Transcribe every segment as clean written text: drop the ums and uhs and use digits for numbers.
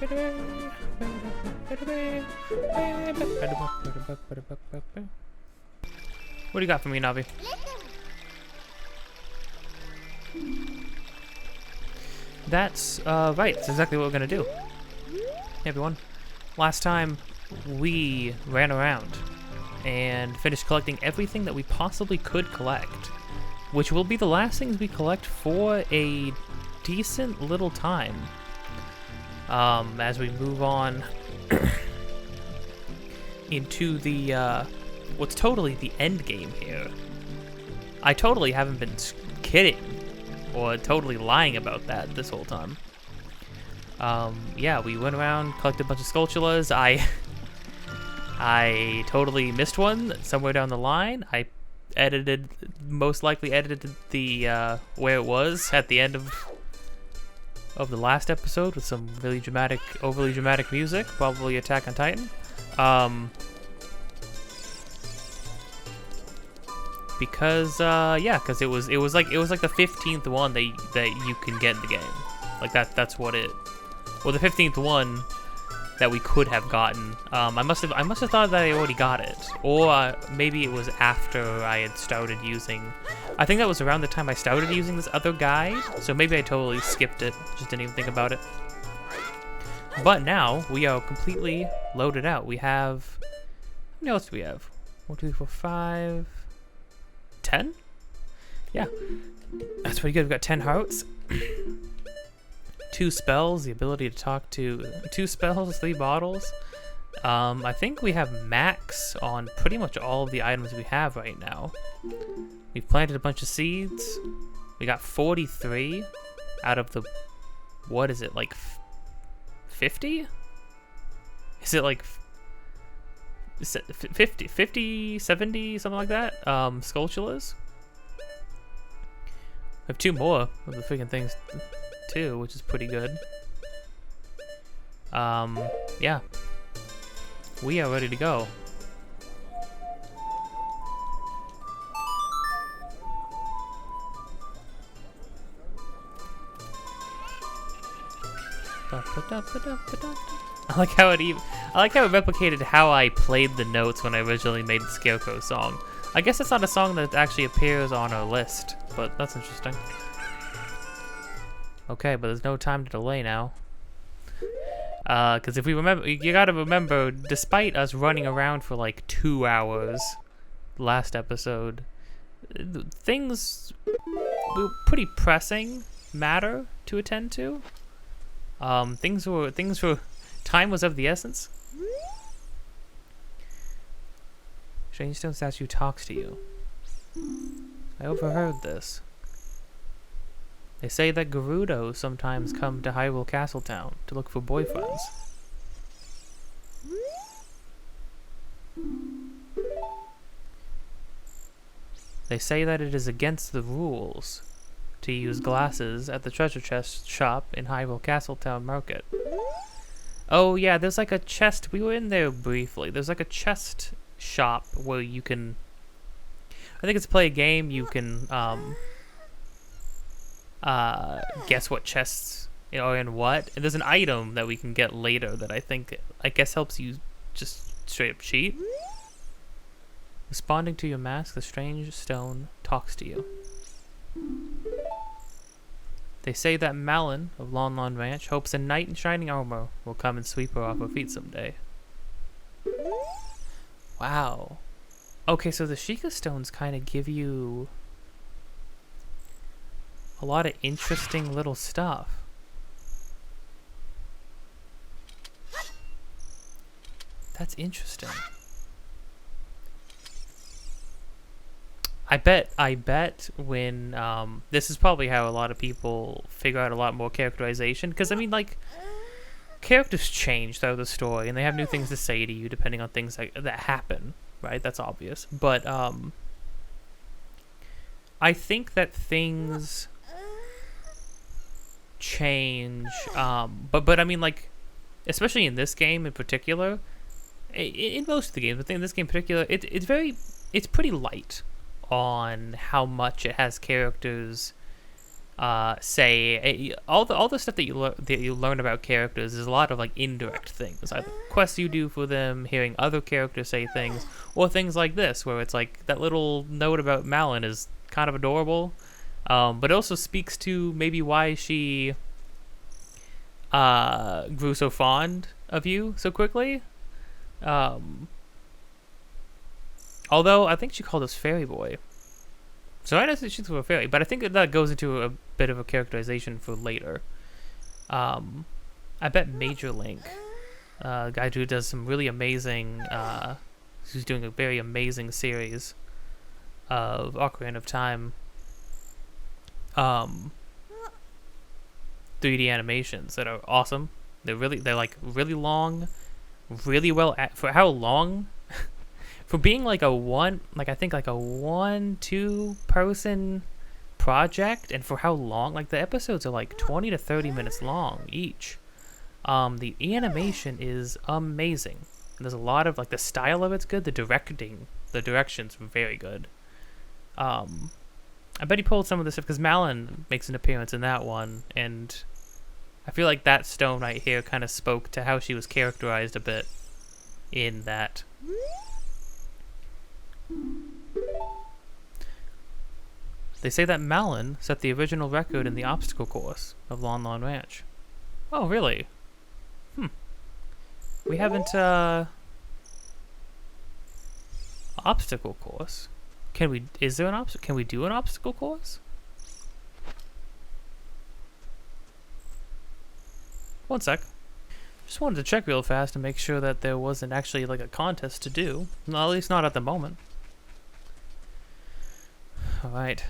What do you got for me, Navi? That's, right. That's exactly what we're gonna do. Hey, everyone. Last time, we ran around and finished collecting everything that we possibly could collect, which will be the last things we collect for a decent little time. As we move on into the, what's totally the end game here. I totally haven't been kidding or totally lying about that this whole time. Yeah, we went around, collected a bunch of Skulltulas. I totally missed one somewhere down the line. I most likely edited the, where it was at the end of the last episode with some really dramatic, overly dramatic music, probably Attack on Titan. Because it was like the 15th one that you can get in the game. Like that's what it. Well, the 15th one that we could have gotten. I must have thought that I already got it, or maybe it was after I had started using. I think that was around the time I started using this other guide, so maybe I totally skipped it. Just didn't even think about it. But now we are completely loaded out. We have. How many else do we have? 1, 2, 3, 4, 5. 10? Yeah, that's pretty good. We've got 10 hearts, 2 spells, the ability to talk to 2 spells, 3 bottles. I think we have max on pretty much all of the items we have right now. We've planted a bunch of seeds. We got 43 out of the, what is it, like 50? Is it like 50, 70, something like that, Skulltulas. I have 2 more of the freaking things, too, which is pretty good. Yeah. We are ready to go. I like how it replicated how I played the notes when I originally made the Scarecrow song. I guess it's not a song that actually appears on our list, but that's interesting. Okay, but there's no time to delay now. Because if we remember, you gotta remember, despite us running around for like 2 hours last episode, things were pretty pressing matter to attend to. Things were time was of the essence. Strange stone statue talks to you. I overheard this. They say that Gerudos sometimes come to Hyrule Castletown to look for boyfriends. They say that it is against the rules to use glasses at the treasure chest shop in Hyrule Castletown Market. Oh yeah, there's like a chest. We were in there briefly. There's like a chest shop where you can. I think it's play a game. You can guess what chests are in what. And there's an item that we can get later that I guess helps you just straight up cheat. Responding to your mask, the strange stone talks to you. They say that Malin of Lon Lon Ranch hopes a knight in shining armor will come and sweep her off her feet someday. Wow. Okay, so the Sheikah stones kind of give you a lot of interesting little stuff. That's interesting. I bet when, this is probably how a lot of people figure out a lot more characterization, because, I mean, like, characters change throughout the story, and they have new things to say to you depending on things that happen, right? That's obvious. But, I think that things change, but I mean, like, especially in this game in particular, in most of the games, but in this game in particular, it's pretty light on how much it has characters say all the stuff that you learn about characters is a lot of like indirect things, either quests you do for them, hearing other characters say things, or things like this where it's like that little note about Malin is kind of adorable, but it also speaks to maybe why she grew so fond of you so quickly. Although I think she called us Fairy Boy. So I know that she's a fairy, but I think that goes into a bit of a characterization for later. I bet Major Link, the guy who does some really amazing, who's doing a very amazing series of Ocarina of Time 3D animations that are awesome. They're like really long, really well for how long. For being like a I think like a 1-2 person project, and for how long, like the episodes are like 20 to 30 minutes long each. The animation is amazing. And there's a lot of like the style of it's good. The direction's very good. I bet he pulled some of this stuff because Malin makes an appearance in that one, and I feel like that stone right here kind of spoke to how she was characterized a bit in that. They say that Malin set the original record in the obstacle course of Lon Lon Ranch. Oh, really? We haven't, obstacle course? Can we do an obstacle course? One sec. Just wanted to check real fast to make sure that there wasn't actually like a contest to do. No, at least not at the moment. Alright.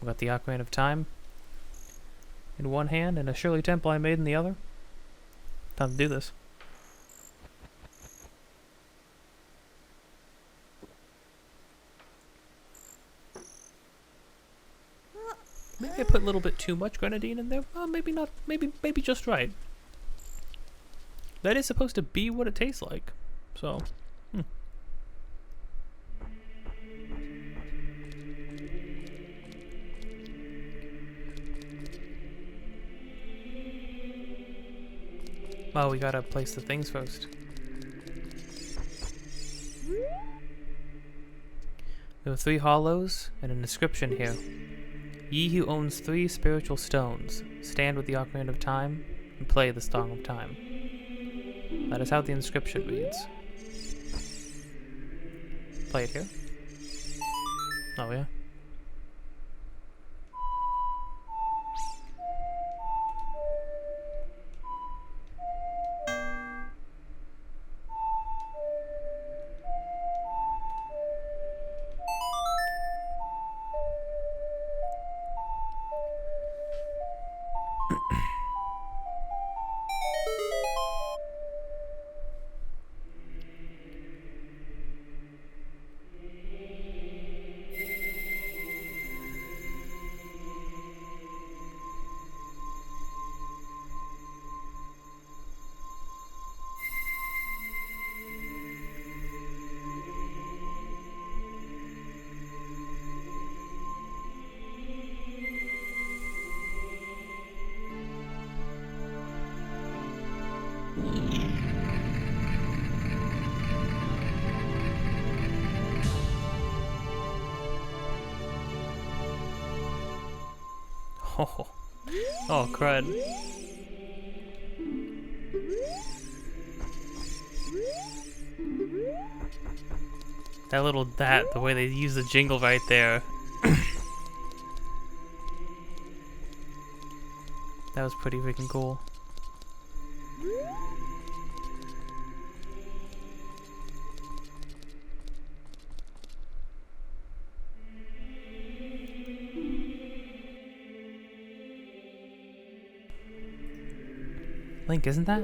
We got the Ocarina of Time in one hand and a Shirley Temple I made in the other. Time to do this. Maybe I put a little bit too much grenadine in there. Maybe not. Maybe just right. That is supposed to be what it tastes like. So, Well, we gotta place the things first. There are 3 hollows and an inscription here. Ye who owns 3 spiritual stones, stand with the Ocarina of Time and play the Song of Time. That is how the inscription reads. Play it here. Oh yeah. Oh, oh, crud. The way they use the jingle right there. That was pretty freaking cool. Link, isn't that?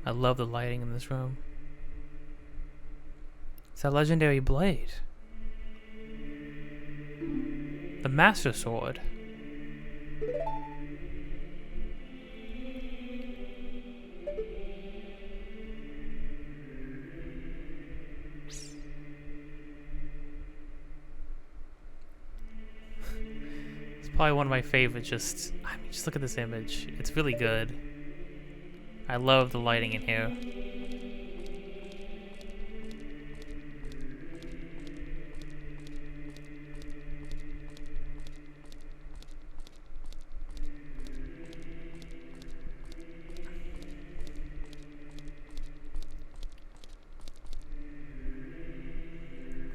I love the lighting in this room. It's that legendary blade. The Master Sword. Probably one of my favorites. I mean, just look at this image. It's really good. I love the lighting in here.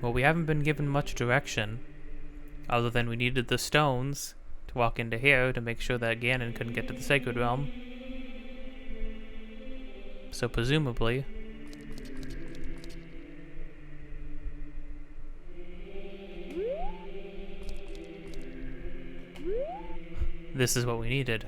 Well, we haven't been given much direction, other than we needed the stones to walk into here to make sure that Ganon couldn't get to the Sacred Realm. So presumably... this is what we needed.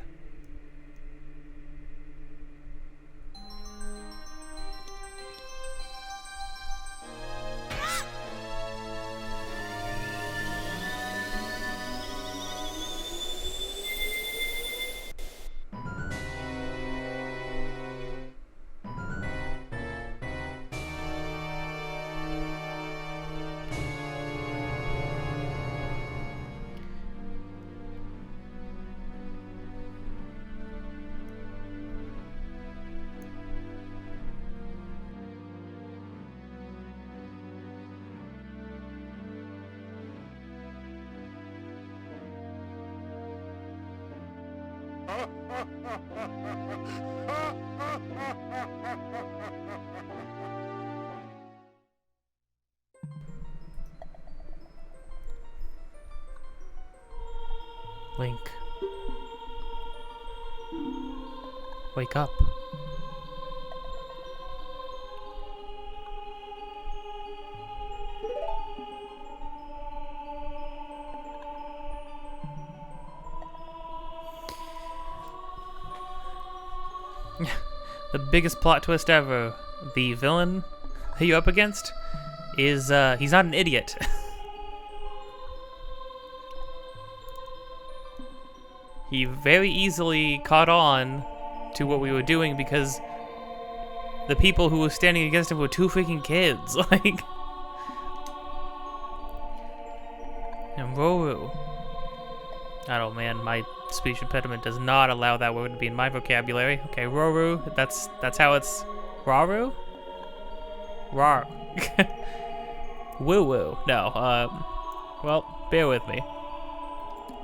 Link. Wake up. The biggest plot twist ever. The villain that you're up against is, he's not an idiot. He very easily caught on to what we were doing because the people who were standing against him were two freaking kids. Like, and Roru. Oh man, my speech impediment does not allow that word to be in my vocabulary. Okay, Roru. That's how it's. Raru? Rar. Woo woo. No. Well, bear with me.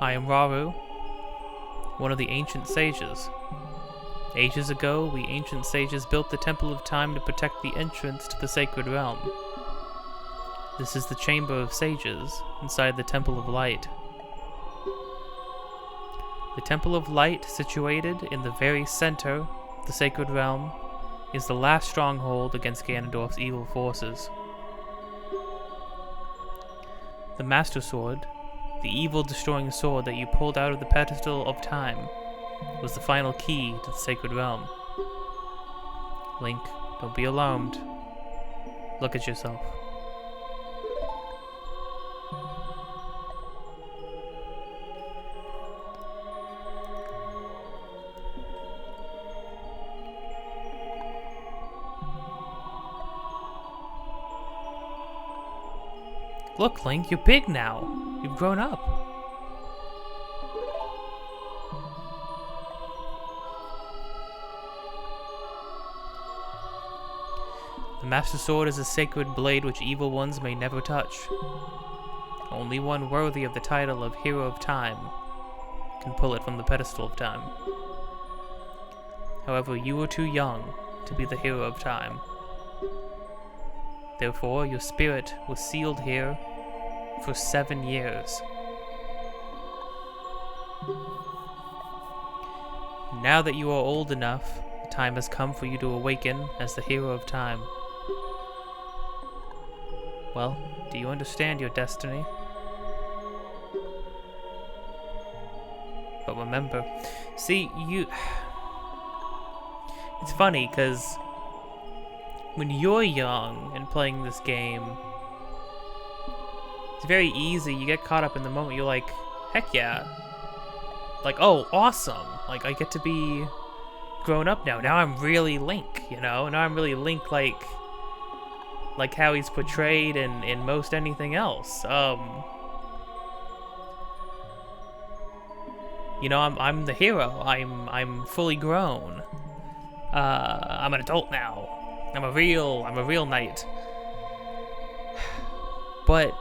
I am Raru, one of the ancient sages. Ages ago, we ancient sages built the Temple of Time to protect the entrance to the Sacred Realm. This is the Chamber of Sages, inside the Temple of Light. The Temple of Light, situated in the very center of the Sacred Realm, is the last stronghold against Ganondorf's evil forces. The Master Sword, the evil-destroying sword that you pulled out of the pedestal of time, was the final key to the Sacred Realm. Link, don't be alarmed. Look at yourself. Look, Link, you're big now. You've grown up. The Master Sword is a sacred blade which evil ones may never touch. Only one worthy of the title of Hero of Time can pull it from the pedestal of time. However, you were too young to be the Hero of Time. Therefore, your spirit was sealed here for 7 years. Now that you are old enough, the time has come for you to awaken as the Hero of Time. Well, do you understand your destiny? But remember, see, it's funny, because when you're young and playing this game, it's very easy. You get caught up in the moment. You're like, heck yeah. Like, oh, awesome. Like, I get to be grown up now. Now I'm really Link, you know? Now I'm really Link like how he's portrayed in most anything else. You know, I'm the hero. I'm fully grown. I'm an adult now. I'm a real knight. But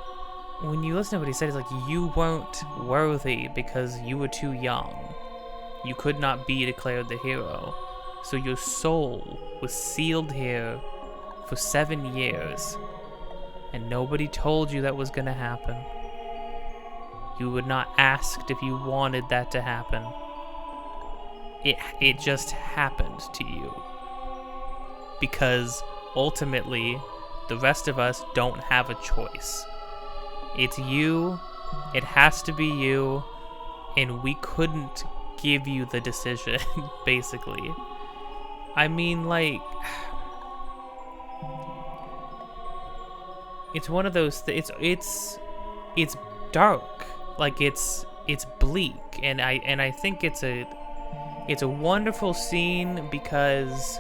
when you listen to what he said, it's like, you weren't worthy because you were too young. You could not be declared the hero. So your soul was sealed here for 7 years. And nobody told you that was gonna happen. You were not asked if you wanted that to happen. It just happened to you. Because ultimately, the rest of us don't have a choice. It's you, it has to be you, and we couldn't give you the decision, basically. I mean, like, it's one of those it's dark, like it's bleak, and I think it's a wonderful scene because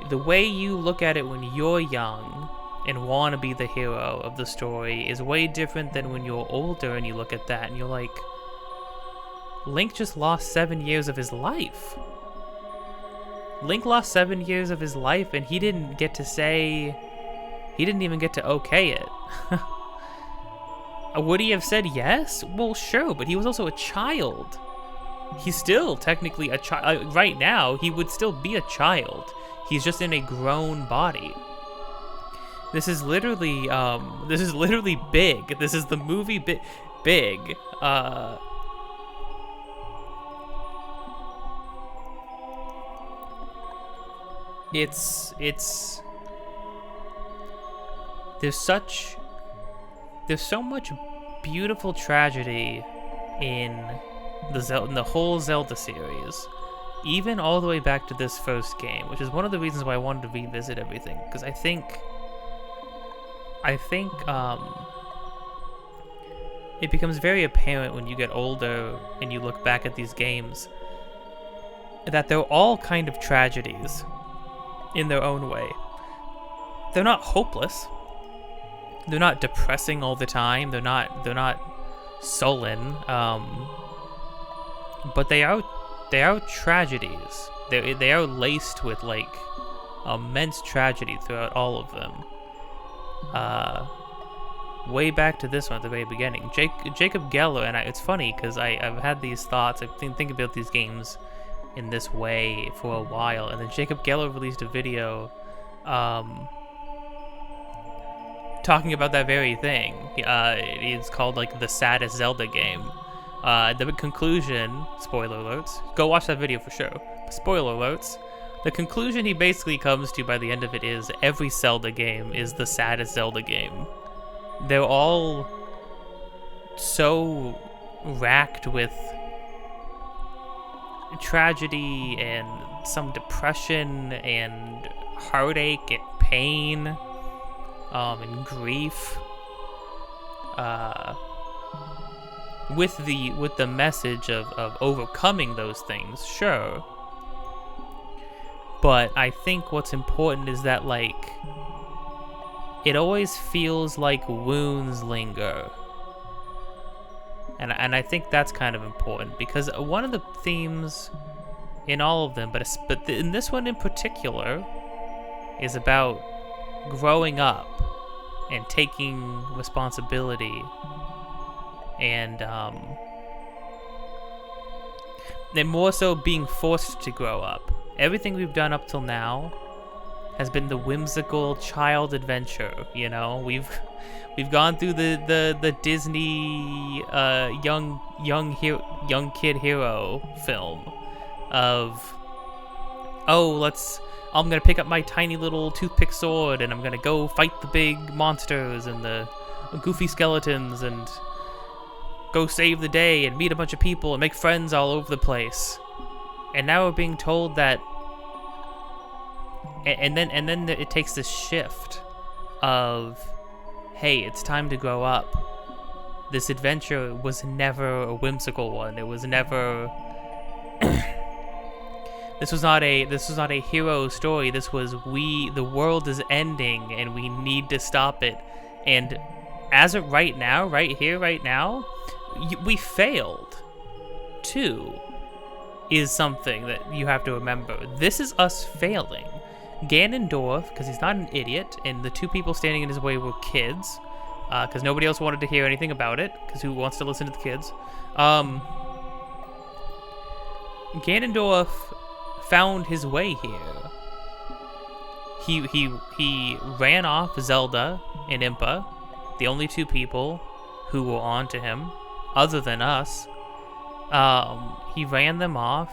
the way you look at it when you're young and want to be the hero of the story is way different than when you're older and you look at that and you're like, Link just lost 7 years of his life. Link lost 7 years of his life and he didn't get to say, he didn't even get to okay it. Would he have said yes? Well, sure, but he was also a child. He's still technically a child. Right now, he would still be a child. He's just in a grown body. This is literally big. This is the movie Big. It's there's so much beautiful tragedy in the whole Zelda series, even all the way back to this first game, which is one of the reasons why I wanted to revisit everything, because I think it becomes very apparent when you get older and you look back at these games that they're all kind of tragedies in their own way. They're not hopeless. They're not depressing all the time. They're not sullen. But they are tragedies. They are laced with like immense tragedy throughout all of them. Way back to this one at the very beginning, Jacob Geller, and it's funny because I've had these thoughts. I've been thinking about these games in this way for a while, and then Jacob Geller released a video talking about that very thing. It's called like the saddest Zelda game. The conclusion, spoiler alerts, go watch that video for sure. Spoiler alerts. The conclusion he basically comes to by the end of it is every Zelda game is the saddest Zelda game. They're all so racked with tragedy and some depression and heartache and pain and grief, with the message of overcoming those things, sure. But I think what's important is that, like, it always feels like wounds linger. And I think that's kind of important, because one of the themes in all of them, but in this one in particular, is about growing up and taking responsibility and more so being forced to grow up. Everything we've done up till now has been the whimsical child adventure, you know? We've gone through the Disney young kid hero film of, I'm gonna pick up my tiny little toothpick sword and I'm gonna go fight the big monsters and the goofy skeletons and go save the day and meet a bunch of people and make friends all over the place. And now we're being told that, and then it takes this shift of, hey, it's time to grow up. This adventure was never a whimsical one. It was never. This was not a hero story. This was the world is ending and we need to stop it. And as of right now, right here, right now, we failed. 2 is something that you have to remember. This is us failing. Ganondorf, because he's not an idiot, and the 2 people standing in his way were kids, because nobody else wanted to hear anything about it, because who wants to listen to the kids? Ganondorf found his way here. He ran off Zelda and Impa, the only 2 people who were on to him, other than us. He ran them off.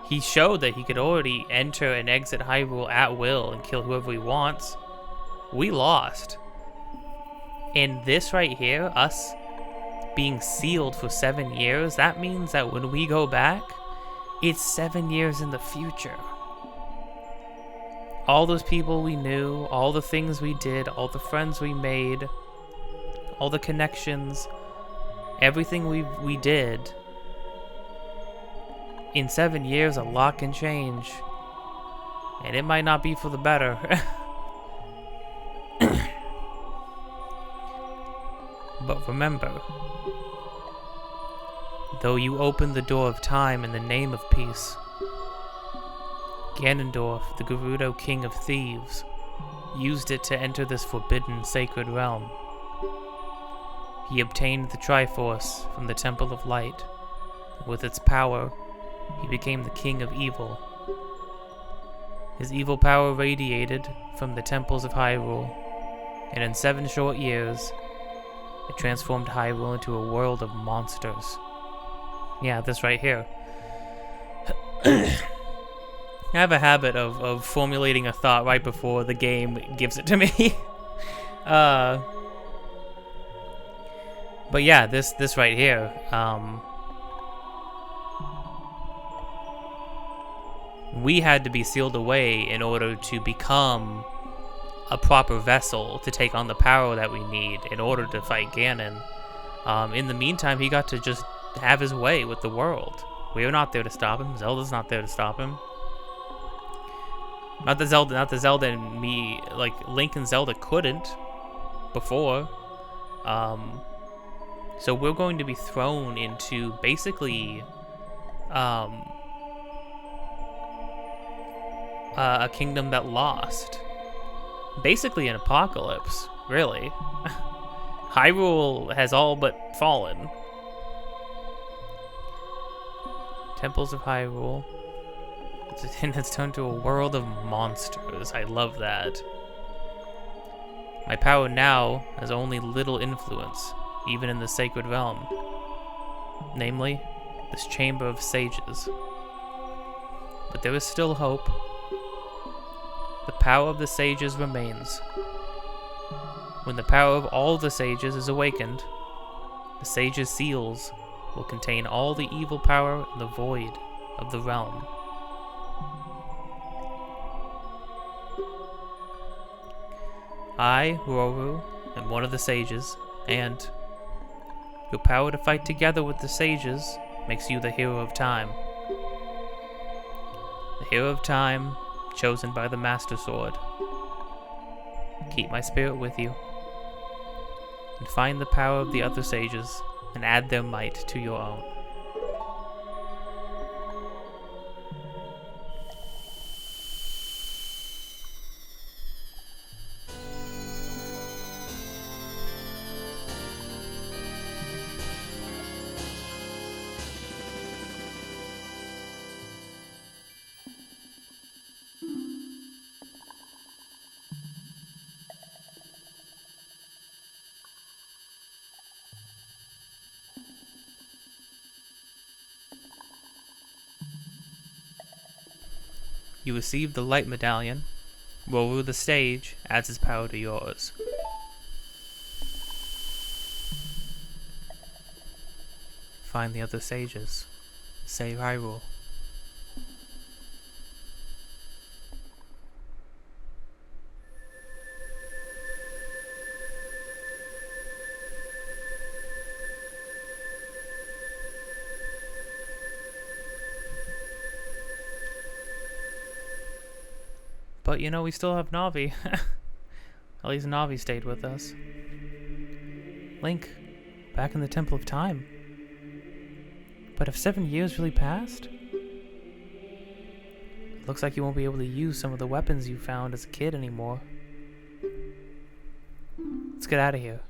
He showed that he could already enter and exit Hyrule at will and kill whoever he wants. We lost. And this right here, us being sealed for 7 years, that means that when we go back, it's 7 years in the future. All those people we knew, all the things we did, all the friends we made, all the connections, everything we did, in 7 years, a lot can change. And it might not be for the better. But remember, though you opened the door of time in the name of peace, Ganondorf, the Gerudo King of Thieves, used it to enter this forbidden sacred realm. He obtained the Triforce from the Temple of Light. With its power, he became the King of Evil. His evil power radiated from the temples of Hyrule, and in 7 short years, it transformed Hyrule into a world of monsters. Yeah, this right here. I have a habit of formulating a thought right before the game gives it to me. But yeah, this right here. We had to be sealed away in order to become a proper vessel to take on the power that we need in order to fight Ganon. In the meantime, he got to just have his way with the world. We were not there to stop him. Zelda's not there to stop him. Not that Zelda and me, like Link and Zelda couldn't before. So we're going to be thrown into basically a kingdom that lost. Basically an apocalypse, really. Hyrule has all but fallen. Temples of Hyrule. And it's turned to a world of monsters. I love that. My power now has only little influence, even in the sacred realm. Namely, this chamber of sages. But there is still hope. The power of the sages remains. When the power of all the sages is awakened, the sages' seals will contain all the evil power in the void of the realm. I, Roru, am one of the sages, and your power to fight together with the sages makes you the hero of time. The hero of time, chosen by the Master Sword. Keep my spirit with you, and find the power of the other sages, and add their might to your own. You receive the Light Medallion. Roru the Sage adds his power to yours. Find the other sages. Save Hyrule. But you know, we still have Navi. At least Navi stayed with us. Link, back in the Temple of Time. But have 7 years really passed? Looks like you won't be able to use some of the weapons you found as a kid anymore. Let's get out of here.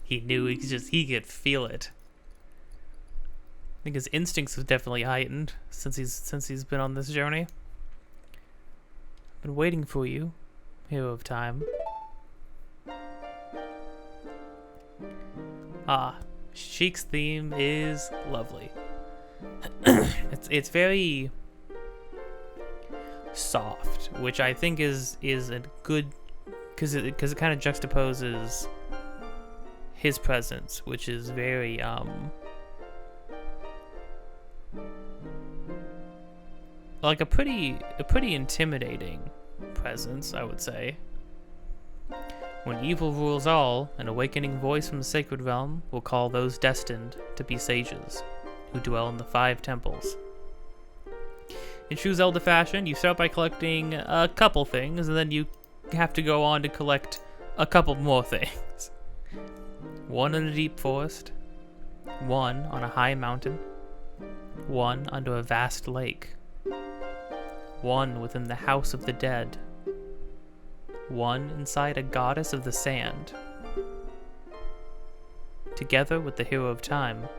He knew he could feel it. I think his instincts have definitely heightened since he's been on this journey. Been waiting for you, hero of time. Ah, Sheik's theme is lovely. it's very soft, which I think is a good, because it kind of juxtaposes his presence, which is very like a pretty intimidating presence, I would say. When evil rules all, an awakening voice from the sacred realm will call those destined to be sages, who dwell in the 5 temples. In true Zelda fashion, you start by collecting a couple things, and then you have to go on to collect a couple more things. 1 in a deep forest, 1 on a high mountain, 1 under a vast lake, 1 within the house of the dead, 1 inside a goddess of the sand. Together with the hero of time,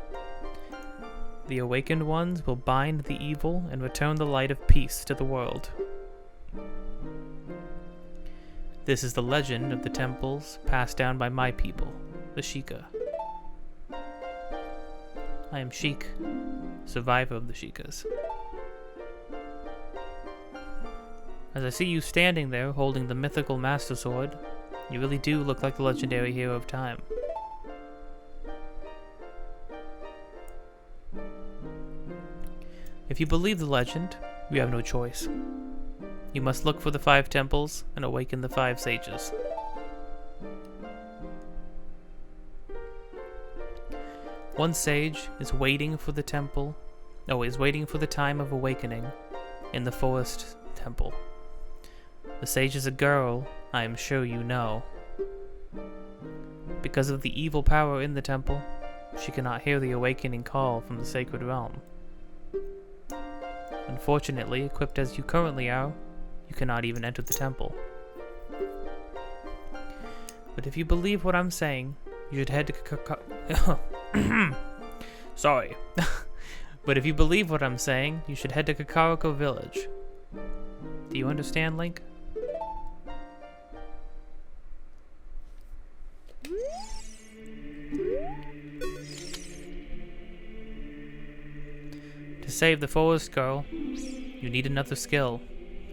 the awakened ones will bind the evil and return the light of peace to the world. This is the legend of the temples passed down by my people, the Sheikah. I am Sheik, survivor of the Sheikahs. As I see you standing there holding the mythical Master Sword, you really do look like the legendary hero of time. If you believe the legend, you have no choice. You must look for the 5 temples and awaken the 5 sages. One sage is waiting for the temple, is waiting for the time of awakening in the forest temple. The sage is a girl, I am sure you know. Because of the evil power in the temple, she cannot hear the awakening call from the sacred realm. Unfortunately, equipped as you currently are, you cannot even enter the temple. But if you believe what I'm saying, you should head to Sorry. But if you believe what I'm saying, you should head to Kakariko Village. Do you understand, Link? To save the forest girl, you need another skill.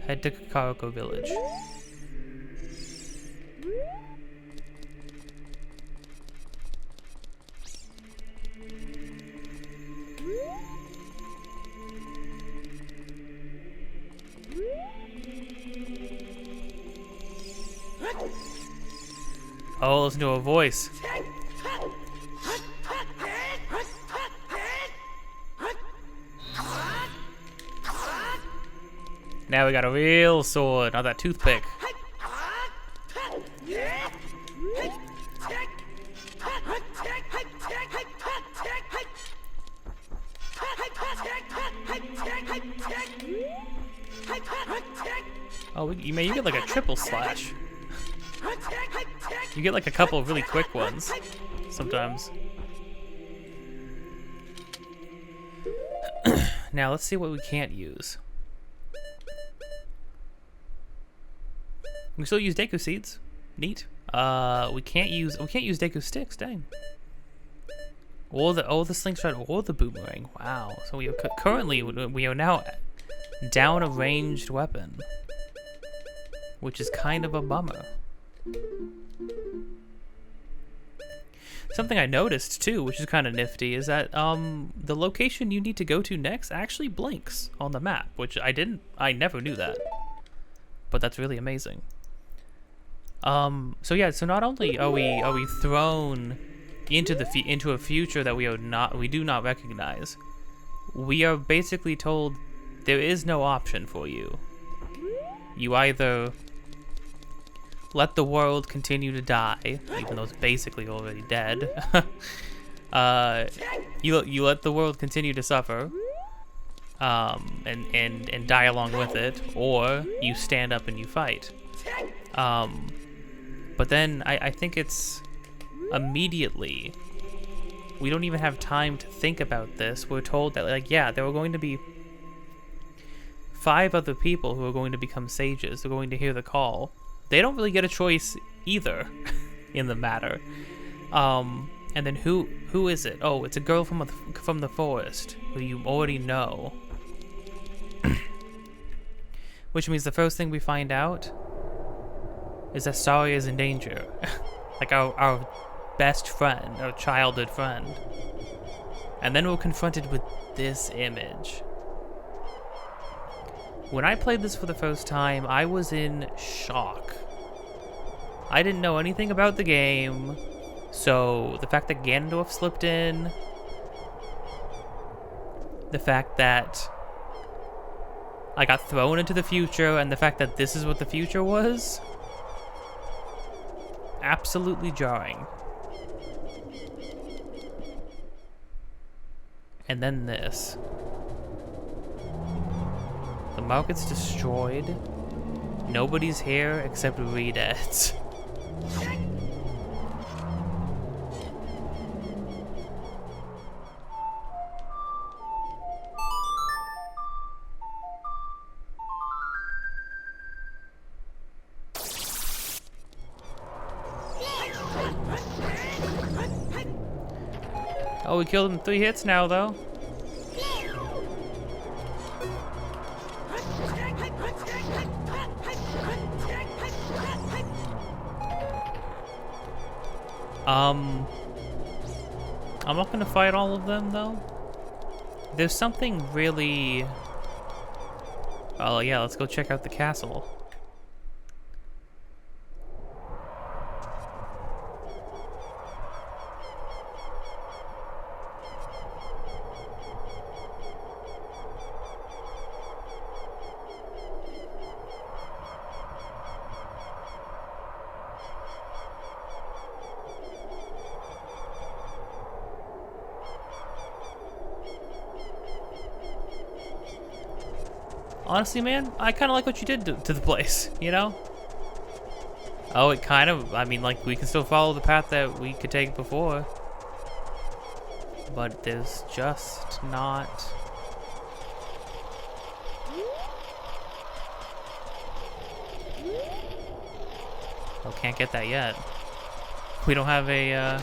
Head to Kakariko Village. Oh, listen to a voice. Now we got a real sword, not that toothpick. Oh, you get like a triple slash. You get like a couple of really quick ones sometimes. Now let's see what we can't use. We can still use Deku seeds. Neat. We can't use Deku sticks. Dang. Or the slingshot or the boomerang. Wow. So we are currently now down a ranged weapon, which is kind of a bummer. Something I noticed too, which is kind of nifty, is that the location you need to go to next actually blinks on the map, which I never knew that. But that's really amazing. So not only are we thrown into a future that we do not recognize. We are basically told there is no option for you. You either let the world continue to die, even though it's basically already dead. You let the world continue to suffer, and die along with it, or you stand up and you fight. But then I think it's immediately, we don't even have time to think about this. We're told that, like, yeah, there are going to be 5 other people who are going to become sages. They're going to hear the call. They don't really get a choice either in the matter. And then who is it? Oh, it's a girl from the forest who you already know. Which means the first thing we find out is that Saria is in danger. Like our best friend, our childhood friend. And then we're confronted with this image. When I played this for the first time, I was in shock. I didn't know anything about the game, so the fact that Ganondorf slipped in, the fact that I got thrown into the future, and the fact that this is what the future was, absolutely jarring. And then this. The market's destroyed. Nobody's here except Redeads. Oh, we killed him in 3 hits now, though. I'm not gonna fight all of them, though. There's something really... Oh, yeah, let's go check out the castle. Honestly, man, I kind of like what you did to the place, you know? Oh, it kind of, I mean, like, we can still follow the path that we could take before. But there's just not... Oh, can't get that yet. We don't have a,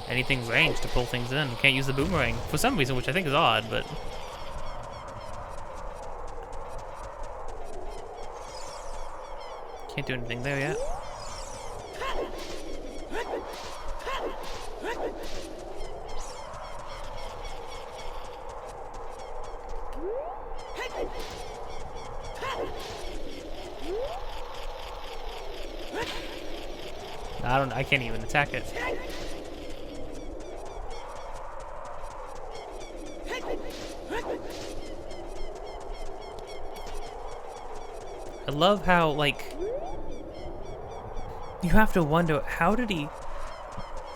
anything ranged to pull things in. We can't use the boomerang for some reason, which I think is odd, but... Can't do anything there yet. I can't even attack it. I love how, like, you have to wonder, how did he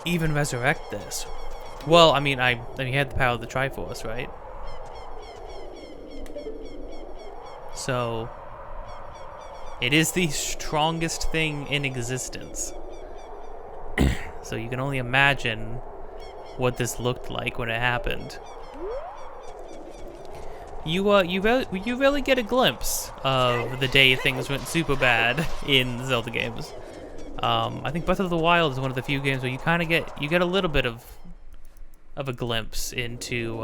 even resurrect this? Well, I mean, he had the power of the Triforce, right? So, it is the strongest thing in existence. So you can only imagine what this looked like when it happened. You really get a glimpse of the day things went super bad in the Zelda games. I think Breath of the Wild is one of the few games where you kind of get a little bit of a glimpse into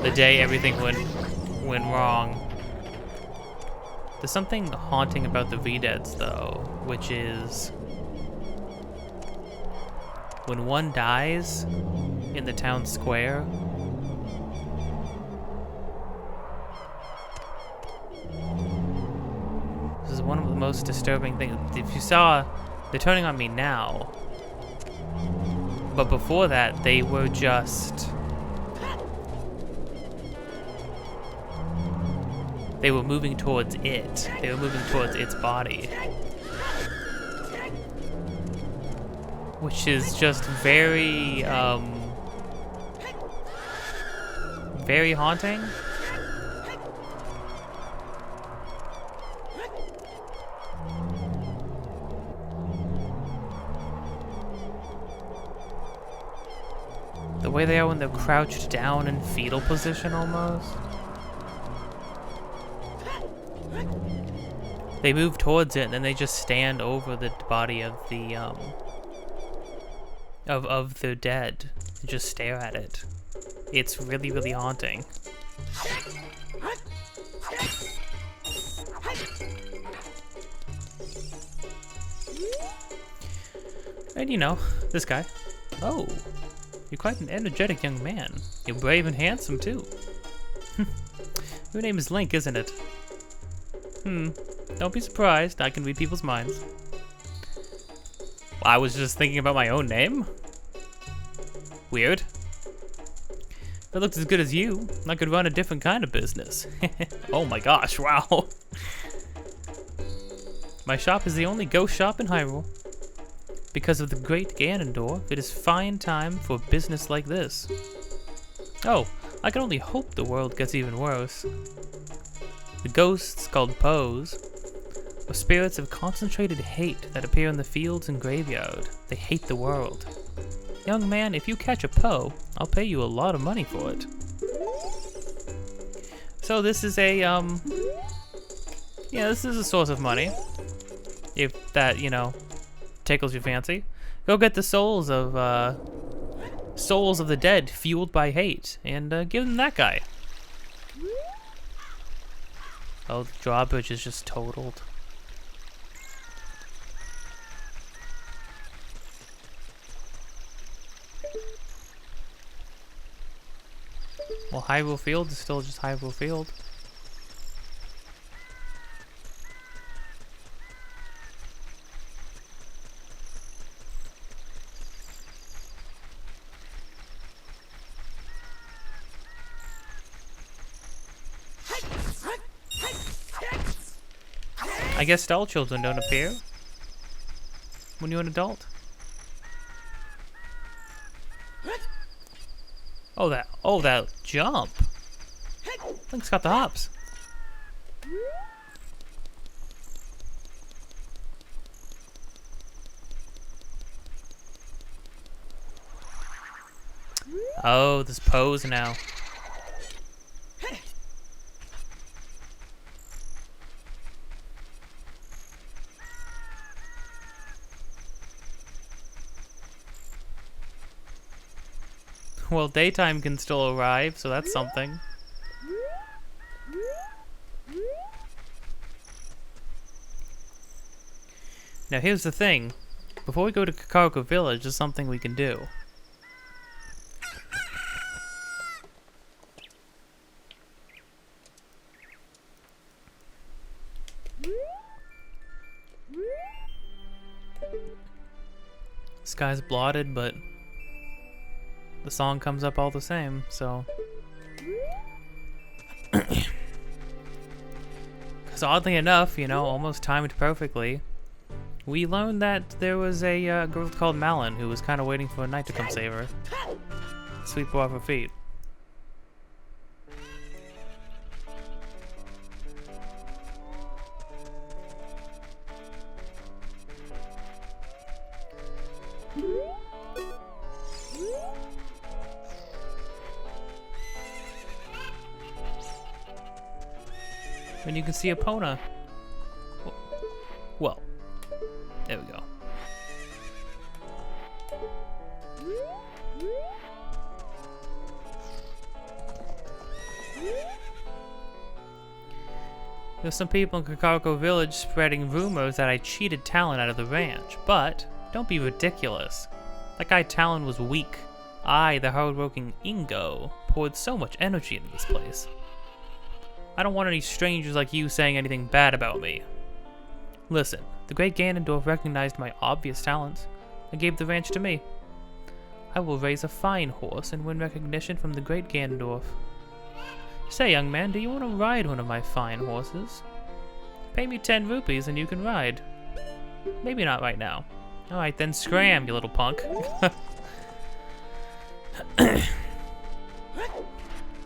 the day everything went wrong. There's something haunting about the Redeads, though, which is when one dies in the town square, this is one of the most disturbing things. If you saw, they're turning on me now. But before that, they were just... They were moving towards it. They were moving towards its body. Which is just very, very haunting. The way they are when they're crouched down in fetal position almost. They move towards it and then they just stand over the body of the of the dead and just stare at it. It's really, really haunting. And you know, this guy. Oh, you're quite an energetic young man. You're brave and handsome too. Your name is Link, isn't it? Don't be surprised, I can read people's minds. Well, I was just thinking about my own name. Weird. If it looks as good as you, I could run a different kind of business. Oh my gosh, wow. My shop is the only ghost shop in Hyrule. Because of the great Ganondorf, it is fine time for business like this. Oh, I can only hope the world gets even worse. The ghosts, called Poes, are spirits of concentrated hate that appear in the fields and graveyard. They hate the world. Young man, if you catch a Poe, I'll pay you a lot of money for it. So this is a, yeah, this is a source of money. If that, you know, tickles your fancy. Go get the souls of the dead fueled by hate, and give them that guy. Oh, the drawbridge is just totaled. Well, Hyrule Field is still just Hyrule Field. I guess Star Children don't appear when you're an adult. Oh, that jump. Link's got the hops. Oh, this pose now. Well, daytime can still arrive, so that's something. Now here's the thing. Before we go to Kakariko Village, there's something we can do. The sky's blotted, but the song comes up all the same, so. Because oddly enough, you know, almost timed perfectly, we learned that there was a girl called Malin who was kind of waiting for a knight to come save her. Sweep her off her feet. And you can see Epona. Well, there we go. There's some people in Kakariko Village spreading rumors that I cheated Talon out of the ranch, but don't be ridiculous. That guy Talon was weak. I, the hard-working Ingo, poured so much energy into this place. I don't want any strangers like you saying anything bad about me. Listen, the great Ganondorf recognized my obvious talents and gave the ranch to me. I will raise a fine horse and win recognition from the great Ganondorf. Say, young man, do you want to ride one of my fine horses? Pay me 10 rupees and you can ride. Maybe not right now. Alright then, scram, you little punk.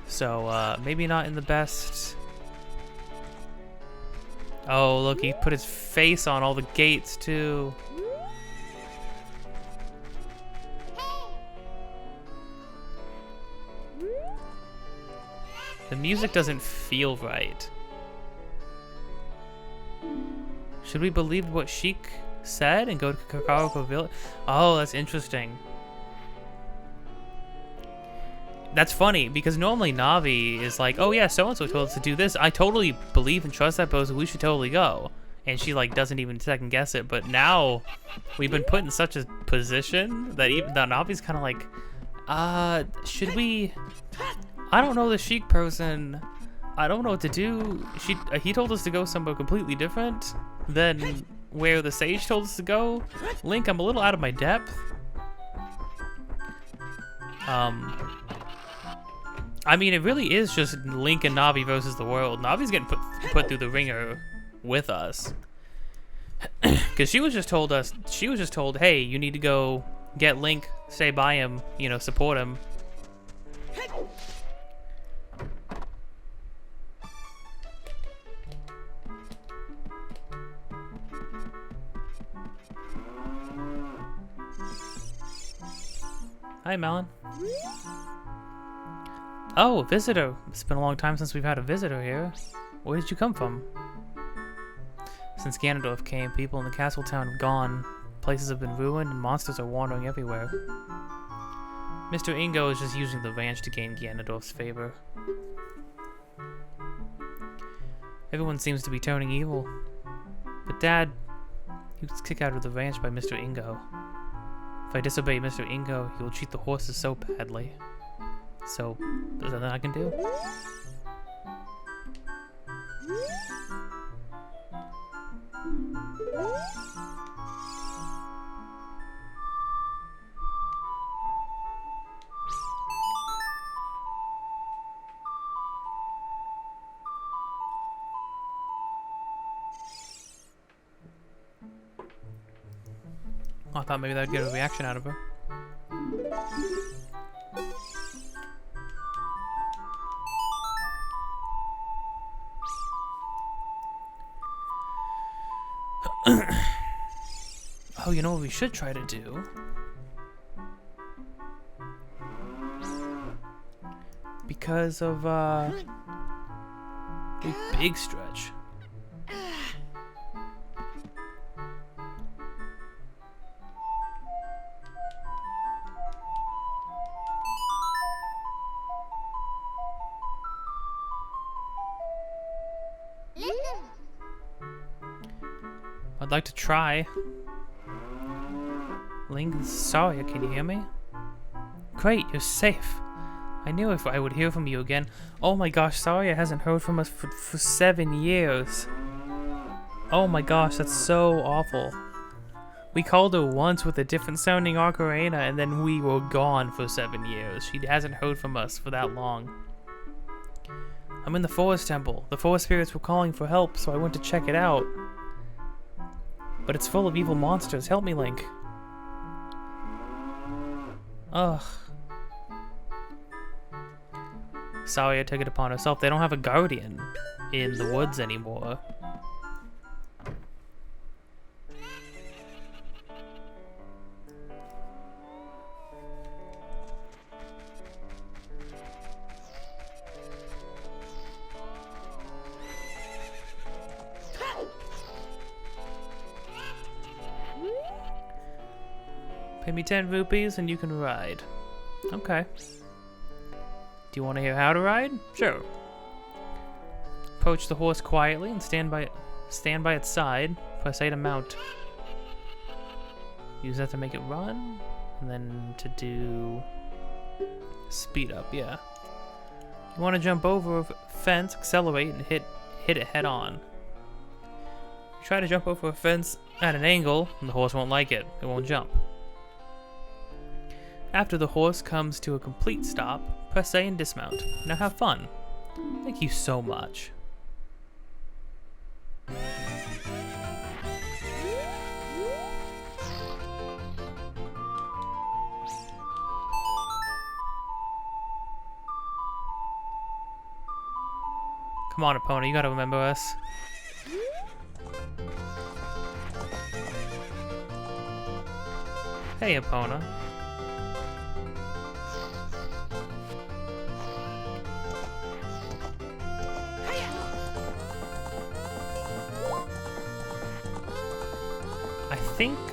So, maybe not in the best... Oh, look, he put his face on all the gates, too. The music doesn't feel right. Should we believe what Sheik said and go to Kakariko Village? Oh, that's interesting. That's funny, because normally Navi is like, oh yeah, so-and-so told us to do this. I totally believe and trust that person. We should totally go. And she like doesn't even second guess it. But now we've been put in such a position that even that Navi's kind of like, should we... I don't know the Sheik person. I don't know what to do. He told us to go somewhere completely different than where the sage told us to go. Link, I'm a little out of my depth. I mean, it really is just Link and Navi versus the world. Navi's getting put through the ringer with us. Because she was just told, hey, you need to go get Link, stay by him, you know, support him. Hi, Melon. Oh, a visitor. It's been a long time since we've had a visitor here. Where did you come from? Since Ganondorf came, people in the castle town have gone. Places have been ruined and monsters are wandering everywhere. Mr. Ingo is just using the ranch to gain Ganondorf's favor. Everyone seems to be turning evil. But Dad, he was kicked out of the ranch by Mr. Ingo. If I disobey Mr. Ingo, he will treat the horses so badly. So, is there nothing I can do? I thought maybe that'd get a reaction out of her. Oh, you know what we should try to do? Because of, a big stretch. I'd like to try. Link, sorry, can you hear me? Great, you're safe. I knew if I would hear from you again. Oh my gosh, Saria hasn't heard from us for 7 years. Oh my gosh, that's so awful. We called her once with a different sounding Ocarina and then we were gone for 7 years. She hasn't heard from us for that long. I'm in the forest temple. The forest spirits were calling for help, so I went to check it out. But it's full of evil monsters. Help me, Link. Ugh. Saria took it upon herself. They don't have a guardian in the woods anymore. Pay me 10 rupees and you can ride. Okay. Do you want to hear how to ride? Sure. Approach the horse quietly and stand by its side. Press A to mount. Use that to make it run, and then to do speed up. Yeah. You want to jump over a fence, accelerate, and hit it head on. Try to jump over a fence at an angle, and the horse won't like it. It won't jump. After the horse comes to a complete stop, press A and dismount. Now have fun. Thank you so much. Come on, Epona, you gotta remember us. Hey, Epona.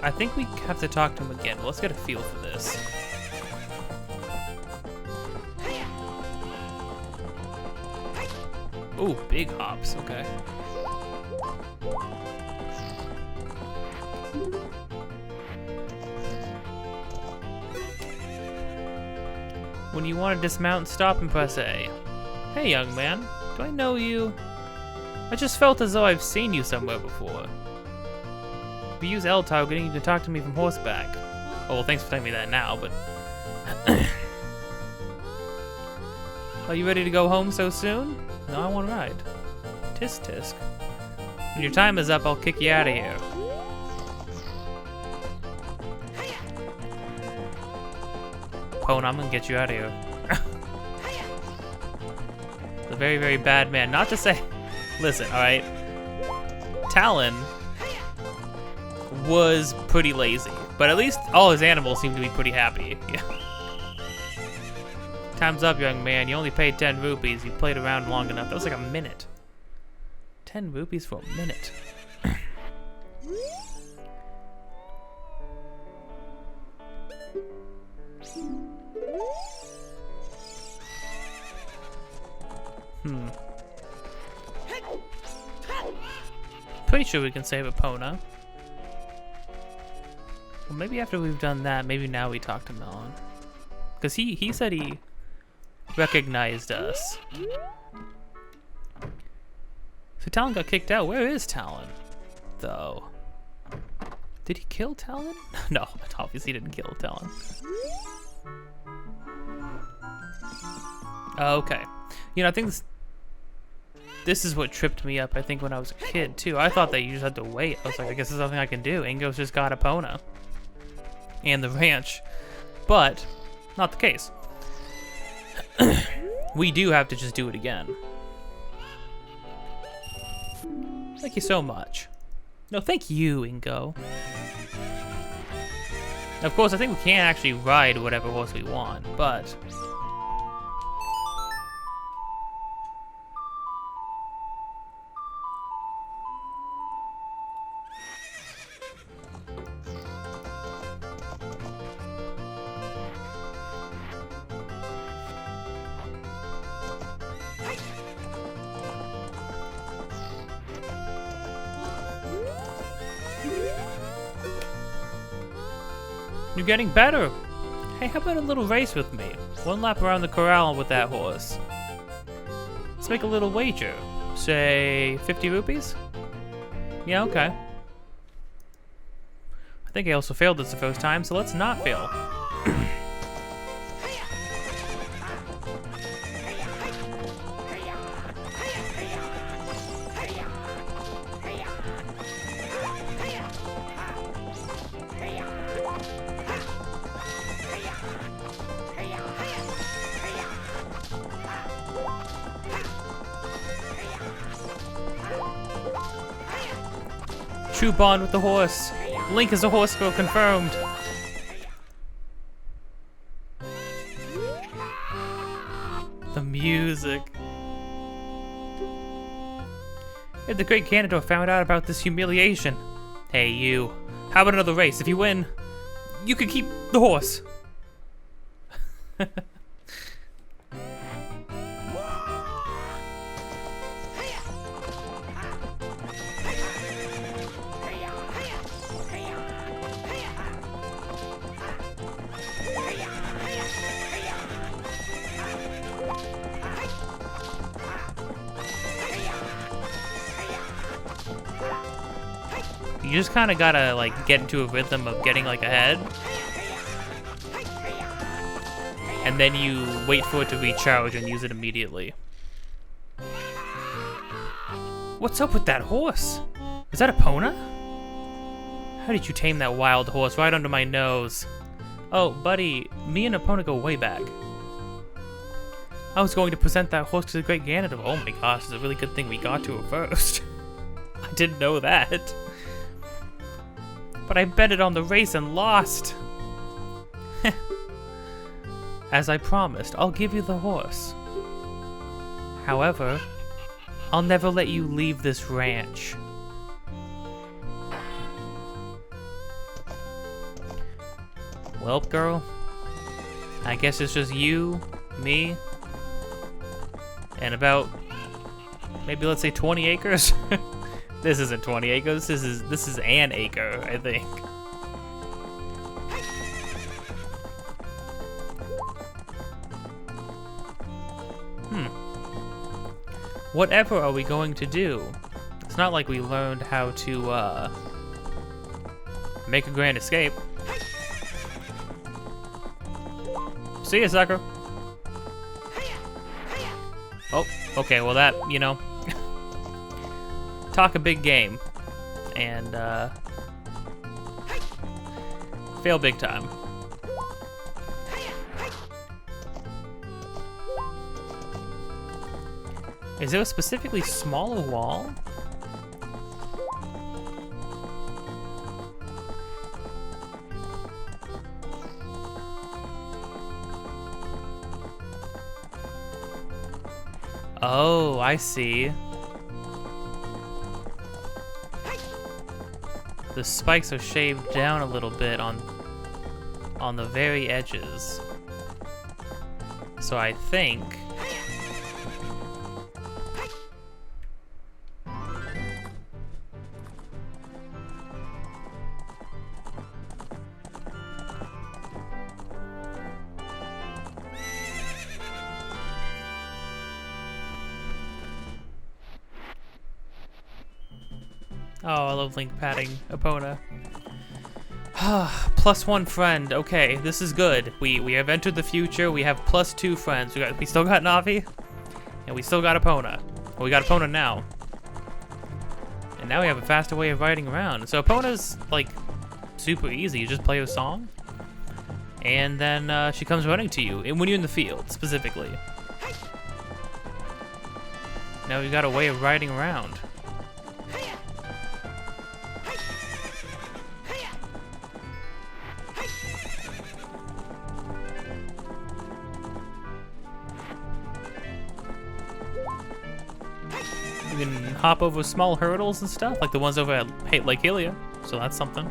I think we have to talk to him again. Well, let's get a feel for this. Ooh, big hops, okay. When you want to dismount, stop and press A. Hey, young man, do I know you? I just felt as though I've seen you somewhere before. If you use L targeting, you can talk to me from horseback. Oh, well, thanks for telling me that now, but... Are you ready to go home so soon? No, I want to ride. Tisk tisk. When your time is up, I'll kick you out of here. Pone, I'm gonna get you out of here. A very, very bad man. Not to say... Listen, alright? Talon was pretty lazy, but at least all his animals seem to be pretty happy. Yeah. Time's up, young man. You only paid 10 rupees. You played around long enough. That was like a minute. 10 rupees for a minute. Pretty sure we can save Epona. Well, maybe after we've done that, maybe now we talk to Melon. Because he said he recognized us. So Talon got kicked out. Where is Talon, though? Did he kill Talon? No, obviously he didn't kill Talon. Okay. You know, I think this is what tripped me up, I think, when I was a kid, too. I thought that you just had to wait. I was like, I guess there's nothing I can do. Ingo's just got Epona. And the ranch. But, not the case. We do have to just do it again. Thank you so much. No, thank you, Ingo. Of course, I think we can't actually ride whatever horse we want, but... You're getting better. Hey, how about a little race with me? One lap around the corral with that horse. Let's make a little wager. Say 50 rupees? Yeah, okay. I think I also failed this the first time, so let's not fail. True bond with the horse. Link is a horse girl confirmed. The music. If the great Ganondorf found out about this humiliation. Hey, you. How about another race? If you win, you can keep the horse. You just kind of gotta like get into a rhythm of getting like ahead, and then you wait for it to recharge and use it immediately. What's up with that horse? Is that Epona? How did you tame that wild horse right under my nose? Oh, buddy, me and Epona go way back. I was going to present that horse to the great Ganondorf. Oh my gosh, it's a really good thing we got to it first. I didn't know that. But I betted on the race and lost. As I promised, I'll give you the horse. However, I'll never let you leave this ranch. Well, girl, I guess it's just you, me, and about, maybe let's say 20 acres? This isn't 20 acres, this is an acre, I think. Whatever are we going to do? It's not like we learned how to, make a grand escape. See ya, sucker. Oh, okay, well that, you know, talk a big game, and, fail big time. Is there a specifically smaller wall? Oh, I see. The spikes are shaved down a little bit on the very edges. So I think oh, I love Link patting Epona. +1 friend. Okay, this is good. We have entered the future. We have +2 friends. We still got Navi, and we still got Epona. Well, we got Epona now, and now we have a faster way of riding around. So Epona's like super easy. You just play her song, and then she comes running to you, and when you're in the field specifically. Now we got a way of riding around. You can hop over small hurdles and stuff, like the ones over at Lake Hylia, so that's something.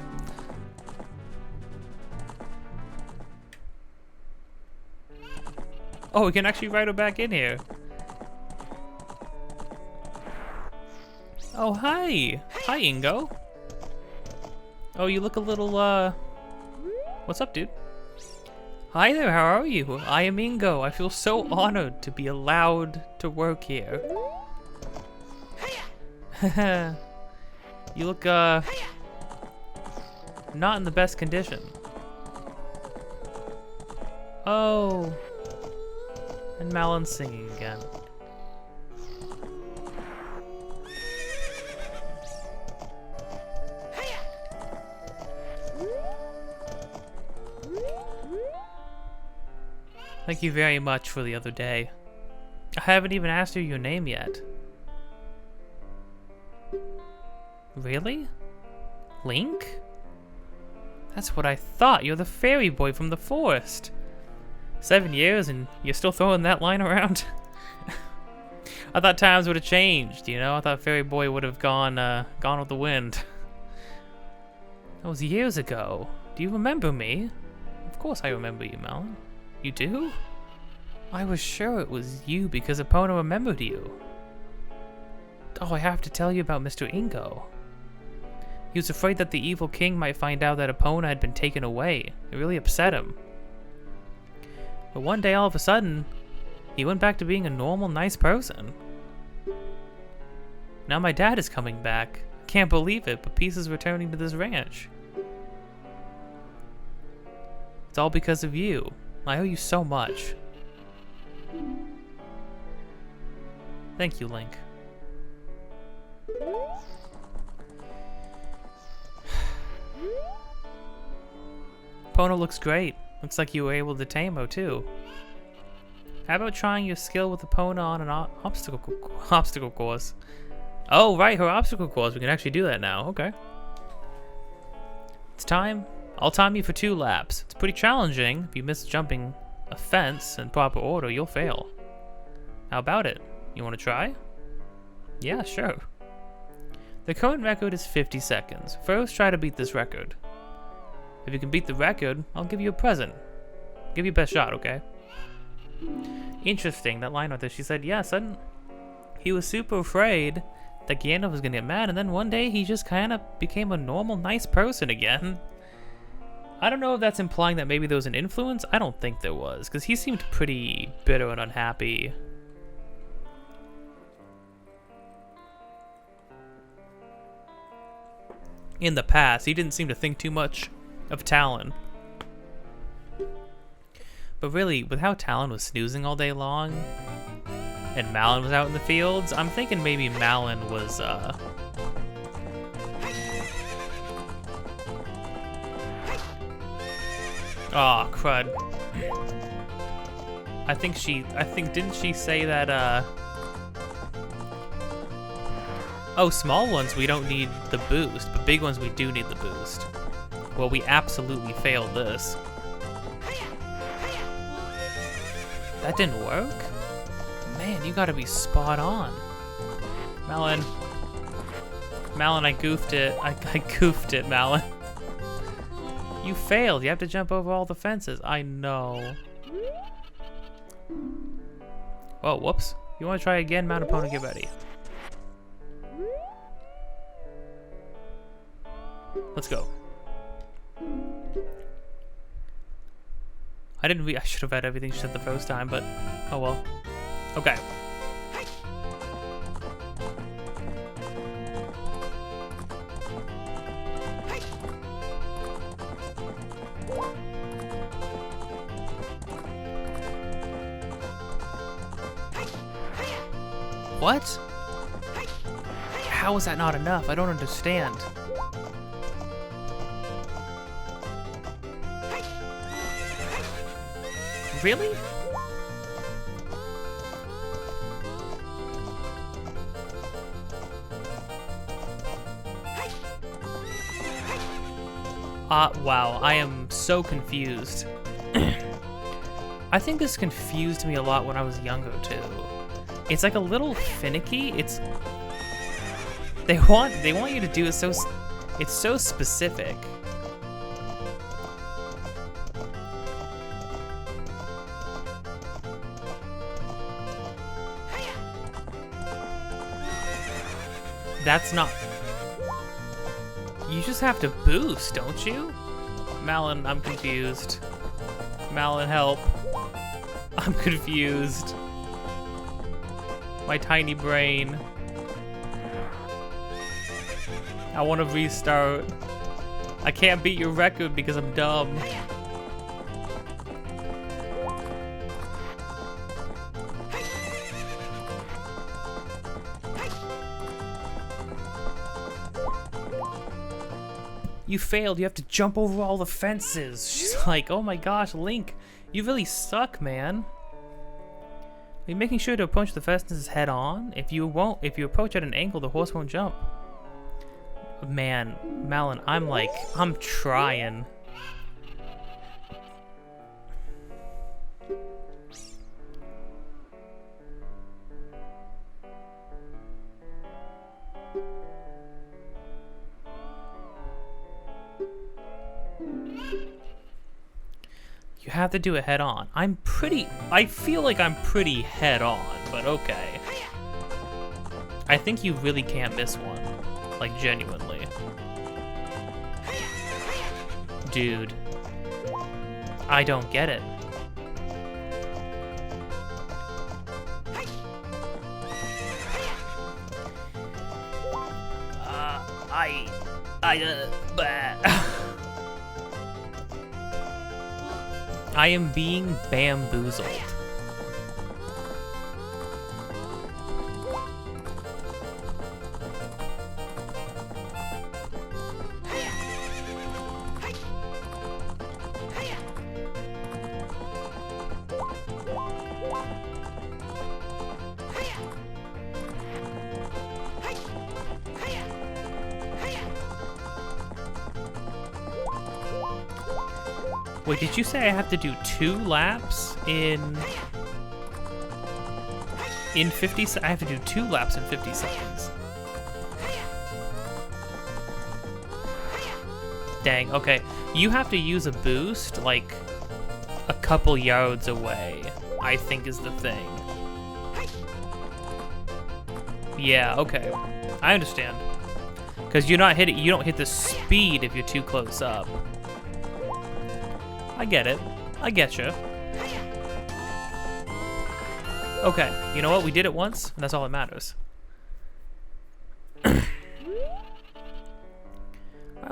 Oh, we can actually ride her back in here. Oh, hi! Hi, Ingo. Oh, you look a little, what's up, dude? Hi there, how are you? I am Ingo. I feel so honored to be allowed to work here. You look, not in the best condition. Oh. And Malon's singing again. Thank you very much for the other day. I haven't even asked you your name yet. Really? Link? That's what I thought. You're the fairy boy from the forest. 7 years and you're still throwing that line around? I thought times would have changed, you know? I thought fairy boy would have gone with the wind. That was years ago. Do you remember me? Of course I remember you, Malon. You do? I was sure it was you because Epona remembered you. Oh, I have to tell you about Mr. Ingo. He was afraid that the evil king might find out that Epona had been taken away. It really upset him. But one day, all of a sudden, he went back to being a normal, nice person. Now my dad is coming back, Can't believe it, but Peace is returning to this ranch. It's all because of you. I owe you so much. Thank you, Link. Pono looks great. Looks like you were able to tame her, too. How about trying your skill with the Pono on an obstacle course? Oh, right, her obstacle course. We can actually do that now. Okay. It's time. I'll time you for 2 laps. It's pretty challenging. If you miss jumping a fence in proper order, you'll fail. How about it? You want to try? Yeah, sure. The current record is 50 seconds. First, try to beat this record. If you can beat the record, I'll give you a present. Give you your best shot, okay? Interesting, that line right there. She said, yes, he was super afraid that Gandalf was gonna get mad, and then one day he just kind of became a normal, nice person again. I don't know if that's implying that maybe there was an influence. I don't think there was, because he seemed pretty bitter and unhappy. In the past, he didn't seem to think too much of Talon. But really, with how Talon was snoozing all day long, and Malon was out in the fields, I'm thinking maybe Malon was, oh, crud. Didn't she say that, oh, small ones we don't need the boost, but big ones we do need the boost. Well, we absolutely failed this. That didn't work? Man, you gotta be spot on. Malon, I goofed it. I goofed it, Malon. You failed. You have to jump over all the fences. I know. Oh, whoops. You want to try again? Mount opponent, get ready. Let's go. I should have had everything set the first time, but oh well. Okay. What? How is that not enough? I don't understand. Really? Wow, I am so confused. I think this confused me a lot when I was younger too. It's like a little finicky. They want you to do it so it's so specific. That's not... You just have to boost, don't you? Malon, I'm confused. Malon, help. I'm confused. My tiny brain. I want to restart. I can't beat your record because I'm dumb. You failed. You have to jump over all the fences. She's like, oh my gosh, Link, you really suck, man. Are you making sure to approach the fences head on? If you approach at an angle, the horse won't jump. Man, Malon, I'm trying. You have to do it head on. I feel like I'm pretty head on, but okay. I think you really can't miss one. Like, genuinely. Dude. I don't get it. I am being bamboozled. Wait, did you say I have to do 2 laps in 50 seconds? I have to do 2 laps in 50 seconds. Dang, okay. You have to use a boost, like, a couple yards away, I think is the thing. Yeah, okay. I understand. Because you don't hit the speed if you're too close up. I get it. I getcha. Okay, you know what? We did it once, and that's all that matters. Oh,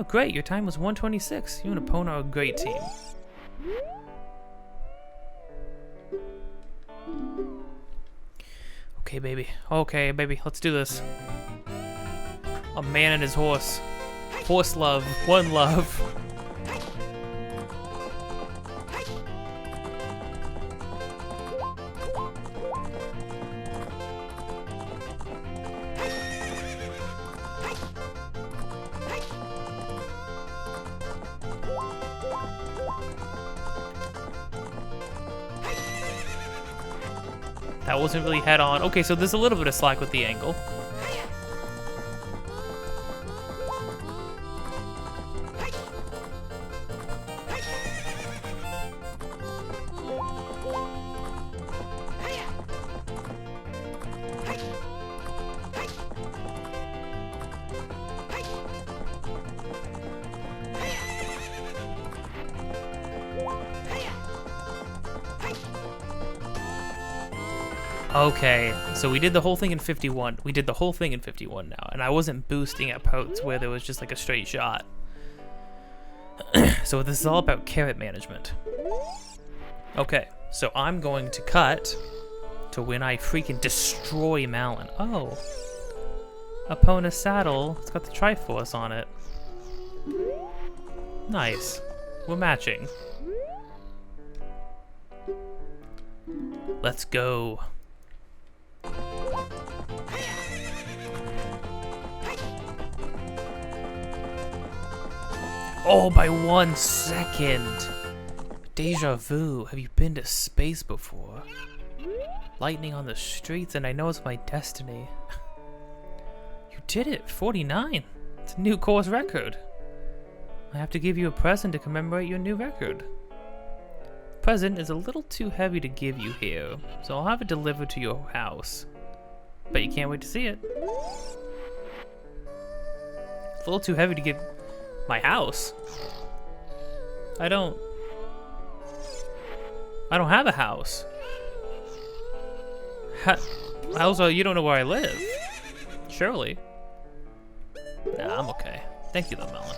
great. Your time was 1:26. You and Epona are a great team. Okay, baby. Okay, baby. Let's do this. A man and his horse. Horse love. One love. That wasn't really head on. Okay, so there's a little bit of slack with the angle. Okay, so we did the whole thing in 51. We did the whole thing in 51 now, and I wasn't boosting at parts where there was just like a straight shot. So this is all about carrot management. Okay, so I'm going to cut to when I freaking destroy Malin. Oh, Epona's saddle. It's got the Triforce on it. Nice. We're matching. Let's go. Oh, by 1 second. Deja vu. Have you been to space before? Lightning on the streets, and I know it's my destiny. You did it. 49. It's a new course record. I have to give you a present to commemorate your new record. Present is a little too heavy to give you here, so I'll have it delivered to your house. Bet you can't wait to see it. It's a little too heavy to give my house. I don't have a house. Also, you don't know where I live. Surely. Nah, I'm okay. Thank you though, Melon.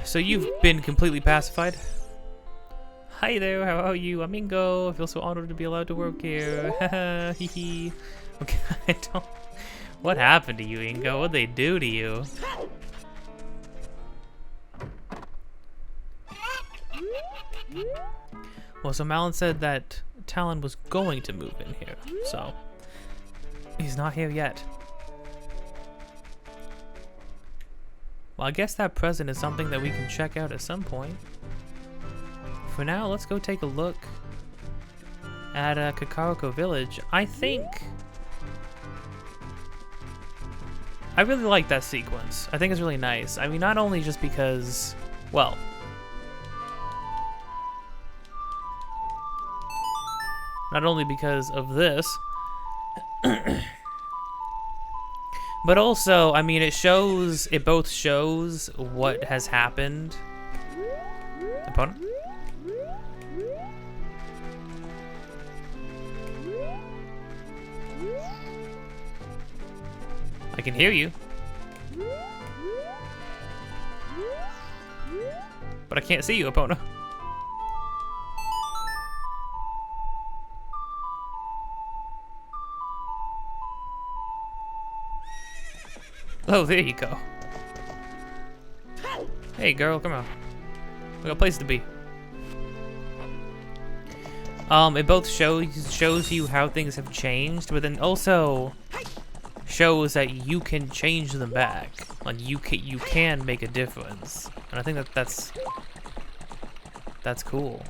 So you've been completely pacified? Hi there, how are you? I'm Ingo. I feel so honored to be allowed to work here. Haha, hee hee. Okay, I don't... What happened to you, Ingo? What'd they do to you? Well, so Malin said that Talon was going to move in here, so... He's not here yet. Well, I guess that present is something that we can check out at some point. For now, let's go take a look at Kakariko Village. I think... I really like that sequence. I think it's really nice. I mean, not only just because... Well... Not only because of this... But also, I mean, it both shows what has happened. Opponent? I can hear you. But I can't see you, Epona. Oh, there you go. Hey, girl, come on. We got a place to be. It both shows you how things have changed, but then also shows that you can change them back. Like you can make a difference, and I think that's cool.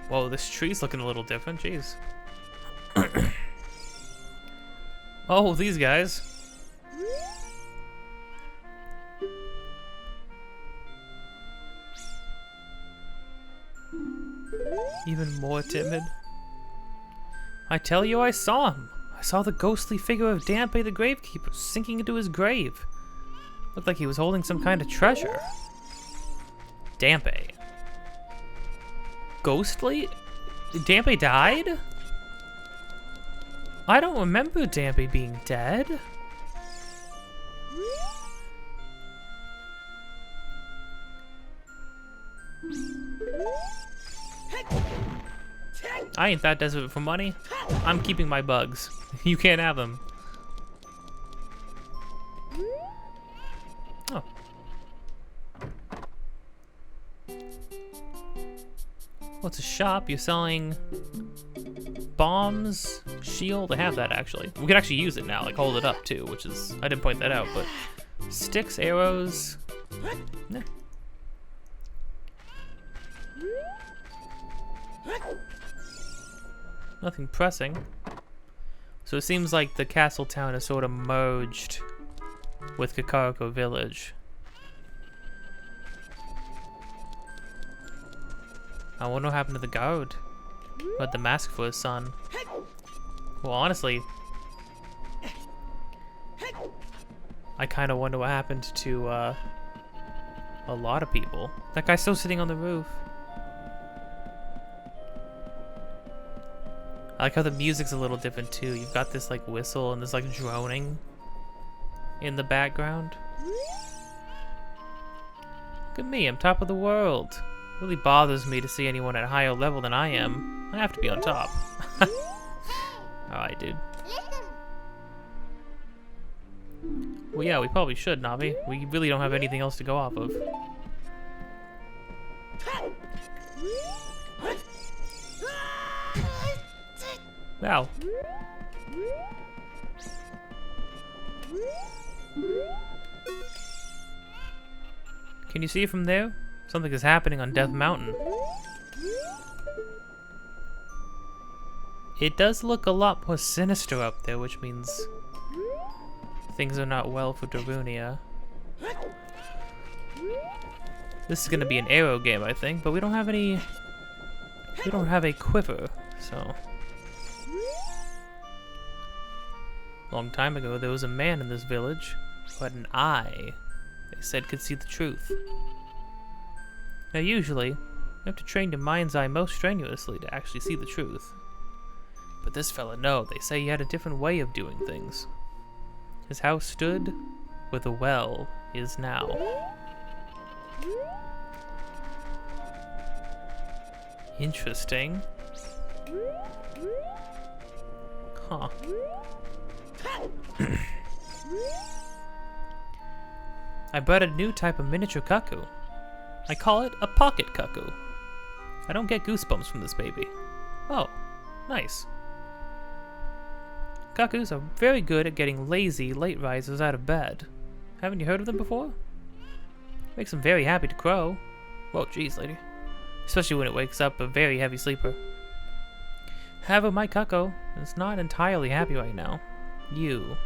Whoa, this tree's looking a little different, jeez. Oh, these guys. Even more timid. I tell you, I saw him. I saw the ghostly figure of Dampe the Gravekeeper sinking into his grave. Looked like he was holding some kind of treasure. Dampe. Ghostly? Dampe died? I don't remember Dampe being dead. I ain't that desperate for money. I'm keeping my bugs. You can't have them. Oh. What's a shop? You're selling bombs, shield. I have that actually. We could actually use it now, like hold it up too, which is, I didn't point that out, but sticks, arrows. Yeah. Nothing pressing. So it seems like the castle town is sort of merged with Kakariko village. I wonder what happened to the guard who had the mask for his son. Well, honestly, I kind of wonder what happened to a lot of people. That guy's still sitting on the roof. I like how the music's a little different too. You've got this like whistle and this like droning in the background. Look at me, I'm top of the world. It really bothers me to see anyone at a higher level than I am. I have to be on top. Alright, dude. Well, yeah, we probably should, Navi. We really don't have anything else to go off of. Wow. Can you see it from there? Something is happening on Death Mountain. It does look a lot more sinister up there, which means things are not well for Darunia. This is gonna be an arrow game, I think, but we don't have any. We don't have a quiver, so. Long time ago, there was a man in this village who had an eye they said could see the truth. Now usually, you have to train your mind's eye most strenuously to actually see the truth. But this fella, no, they say he had a different way of doing things. His house stood where the well is now. Interesting. Huh. I brought a new type of miniature cuckoo. I call it a pocket cuckoo. I don't get goosebumps from this baby. Oh, nice. Cuckoos are very good at getting lazy late risers out of bed. Haven't you heard of them before? Makes them very happy to crow. Well, geez, lady. Especially when it wakes up a very heavy sleeper. However, my cuckoo is not entirely happy right now. You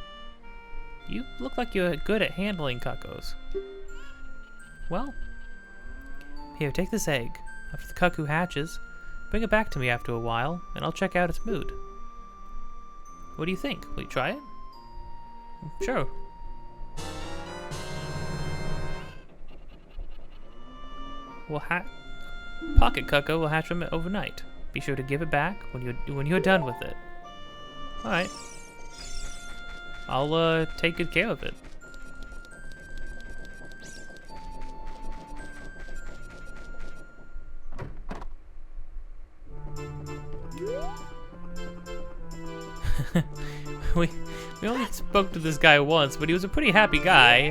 look like you're good at handling cuckoos. Well, here, take this egg. After the cuckoo hatches, bring it back to me after a while, and I'll check out its mood. What do you think? Will you try it? Sure. Pocket cuckoo will hatch from it overnight. Be sure to give it back when you're done with it. All right. I'll take good care of it. we only spoke to this guy once, but he was a pretty happy guy.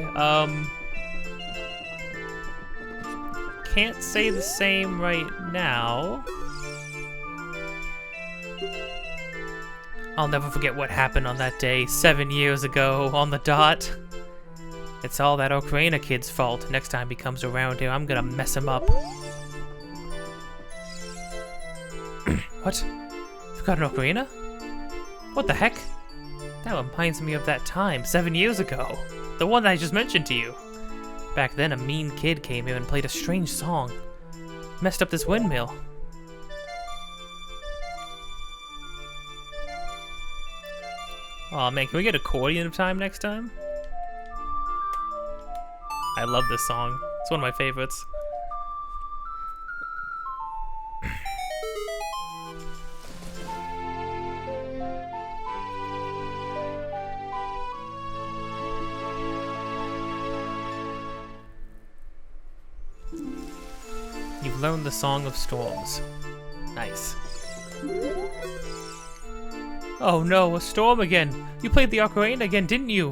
Can't say the same right now. I'll never forget what happened on that day 7 years ago on the dot. It's all that Ocarina kid's fault. Next time he comes around here, I'm gonna mess him up. What? You got an Ocarina? What the heck? That reminds me of that time 7 years ago. The one that I just mentioned to you. Back then, a mean kid came here and played a strange song. Messed up this windmill. Aw, man, can we get Accordion of Time next time? I love this song. It's one of my favorites. You've learned the Song of Storms. Nice. Oh no, a storm again! You played the Ocarina again, didn't you?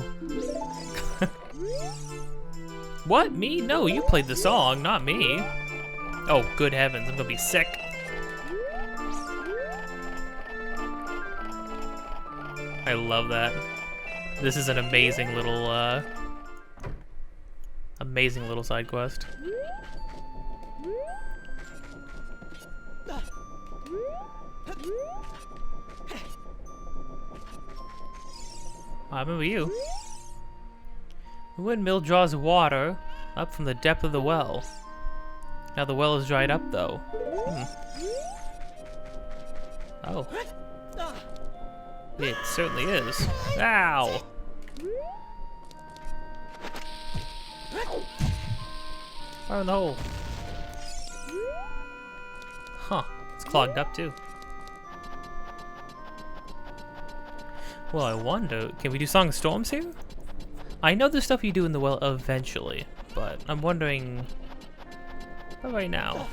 What? Me? No, you played the song, not me. Oh, good heavens, I'm gonna be sick. I love that. This is an amazing little side quest. I remember you. The windmill draws water up from the depth of the well. Now the well is dried up, though. Oh. It certainly is. Ow! Fire in the hole. Huh. It's clogged up, too. Well, I wonder, can we do Song of Storms here? I know there's stuff you do in the well eventually, but I'm wondering, not right now.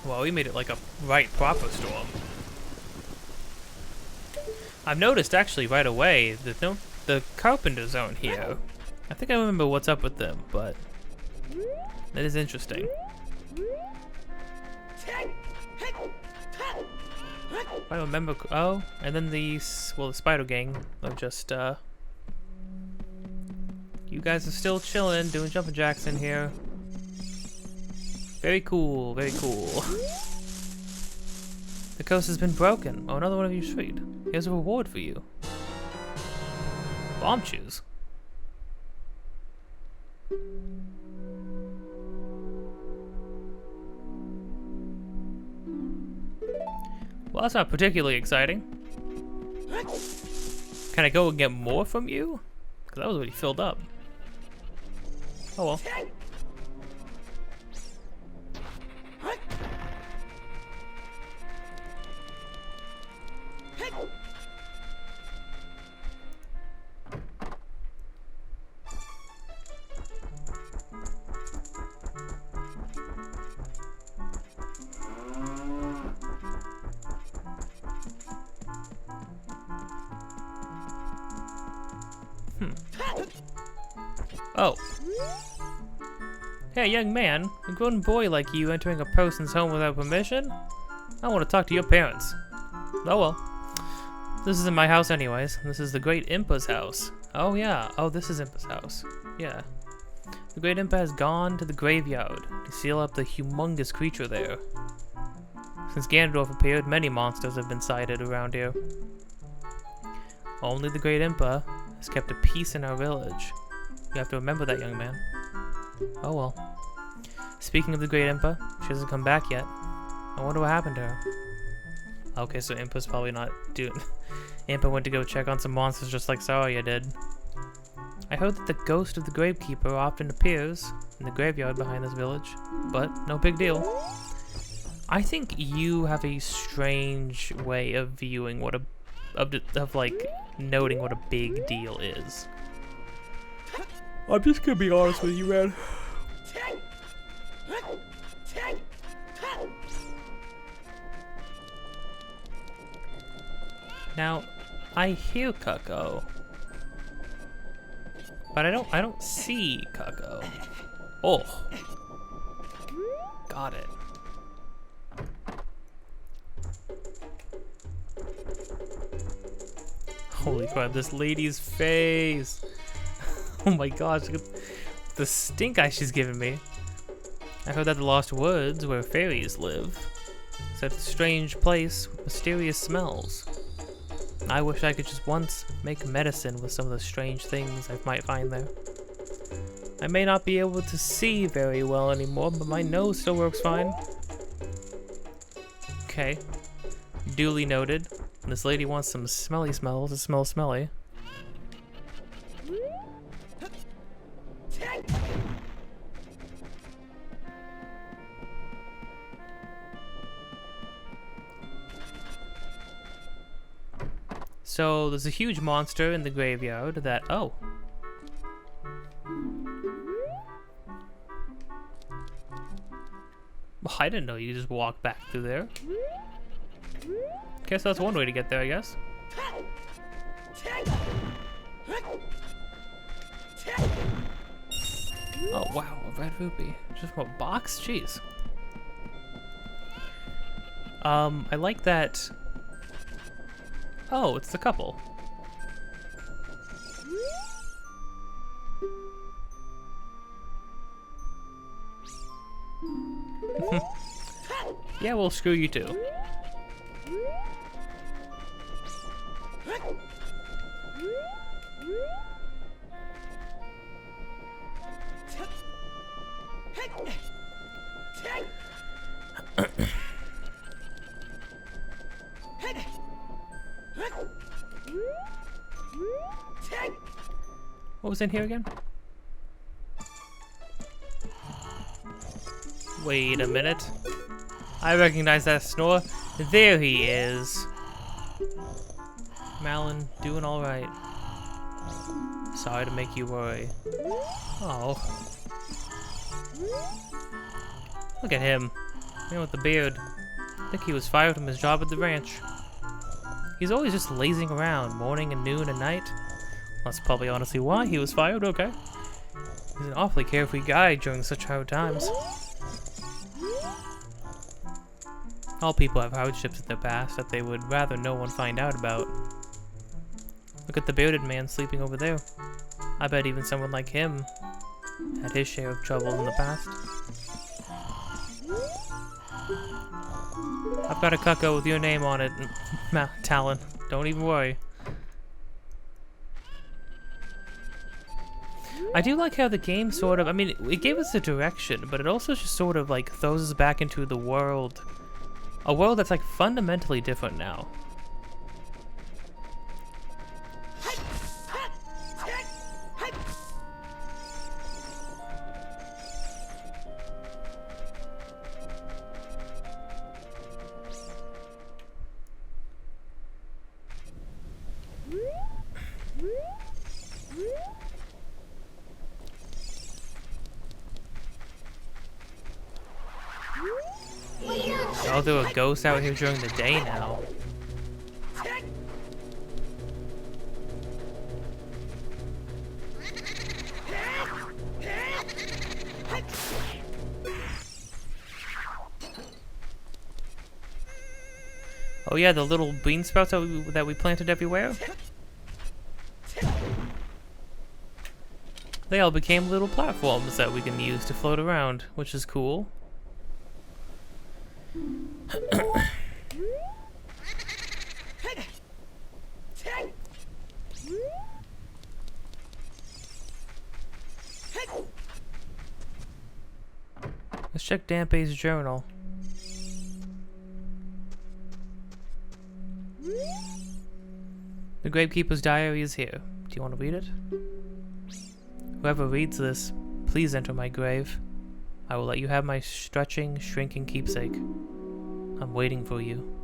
Well, we made it like a right proper storm. I've noticed actually right away that the carpenters aren't here. I think I remember what's up with them, but that is interesting. If I remember, oh, and then the spider gang are just you guys are still chilling, doing jumping jacks in here. Very cool, very cool. The coast has been broken. Oh, another one of you is freed. Here's a reward for you. Bomb shoes. Well, that's not particularly exciting. Can I go and get more from you? Because that was already filled up. Oh well. Oh. Hey, young man. A grown boy like you entering a person's home without permission? I want to talk to your parents. Oh well. This isn't my house anyways. This is the Great Impa's house. Oh yeah. Oh, this is Impa's house. Yeah. The Great Impa has gone to the graveyard to seal up the humongous creature there. Since Ganondorf appeared, many monsters have been sighted around here. Only the Great Impa has kept a peace in our village. You have to remember that, young man. Oh well. Speaking of the Great Impa, she hasn't come back yet. I wonder what happened to her. Okay, so Impa's probably not doing... Impa went to go check on some monsters just like Saria did. I heard that the ghost of the gravekeeper often appears in the graveyard behind this village, but no big deal. I think you have a strange way of viewing what of like noting what a big deal is. I'm just gonna be honest with you, man. Now, I hear Cucco, but I don't see Cucco. Oh, got it. Holy crap! This lady's face. Oh my gosh! Look at the stink eye she's giving me. I heard that the Lost Woods, where fairies live, is a strange place with mysterious smells. I wish I could just once make medicine with some of the strange things I might find there. I may not be able to see very well anymore, but my nose still works fine. Okay. Duly noted. This lady wants some smelly smells to smell smelly. So there's a huge monster in the graveyard that, oh. Well, I didn't know you could just walk back through there. Guess that's one way to get there, I guess. Oh wow, a red rupee. Just from a box? Jeez. I like that. Oh, it's the couple. Yeah, well, screw you too. What was in here again? Wait a minute. I recognize that snore. There he is. Malon, doing all right. Sorry to make you worry. Oh. Look at him. Man with the beard. I think he was fired from his job at the ranch. He's always just lazing around, morning and noon and night. That's probably honestly why he was fired, okay. He's an awfully carefree guy during such hard times. All people have hardships in their past that they would rather no one find out about. Look at the bearded man sleeping over there. I bet even someone like him had his share of trouble in the past. I've got a cucko with your name on it, Talon. Don't even worry. I do like how the game sort of, I mean, it gave us a direction, but it also just sort of like throws us back into the world. A world that's like fundamentally different now. Oh, there are ghosts out here during the day now. Oh yeah, the little bean sprouts that we planted everywhere. They all became little platforms that we can use to float around, which is cool. Let's check Dampe's journal. The Gravekeeper's diary is here. Do you want to read it? Whoever reads this, please enter my grave. I will let you have my stretching, shrinking keepsake. I'm waiting for you.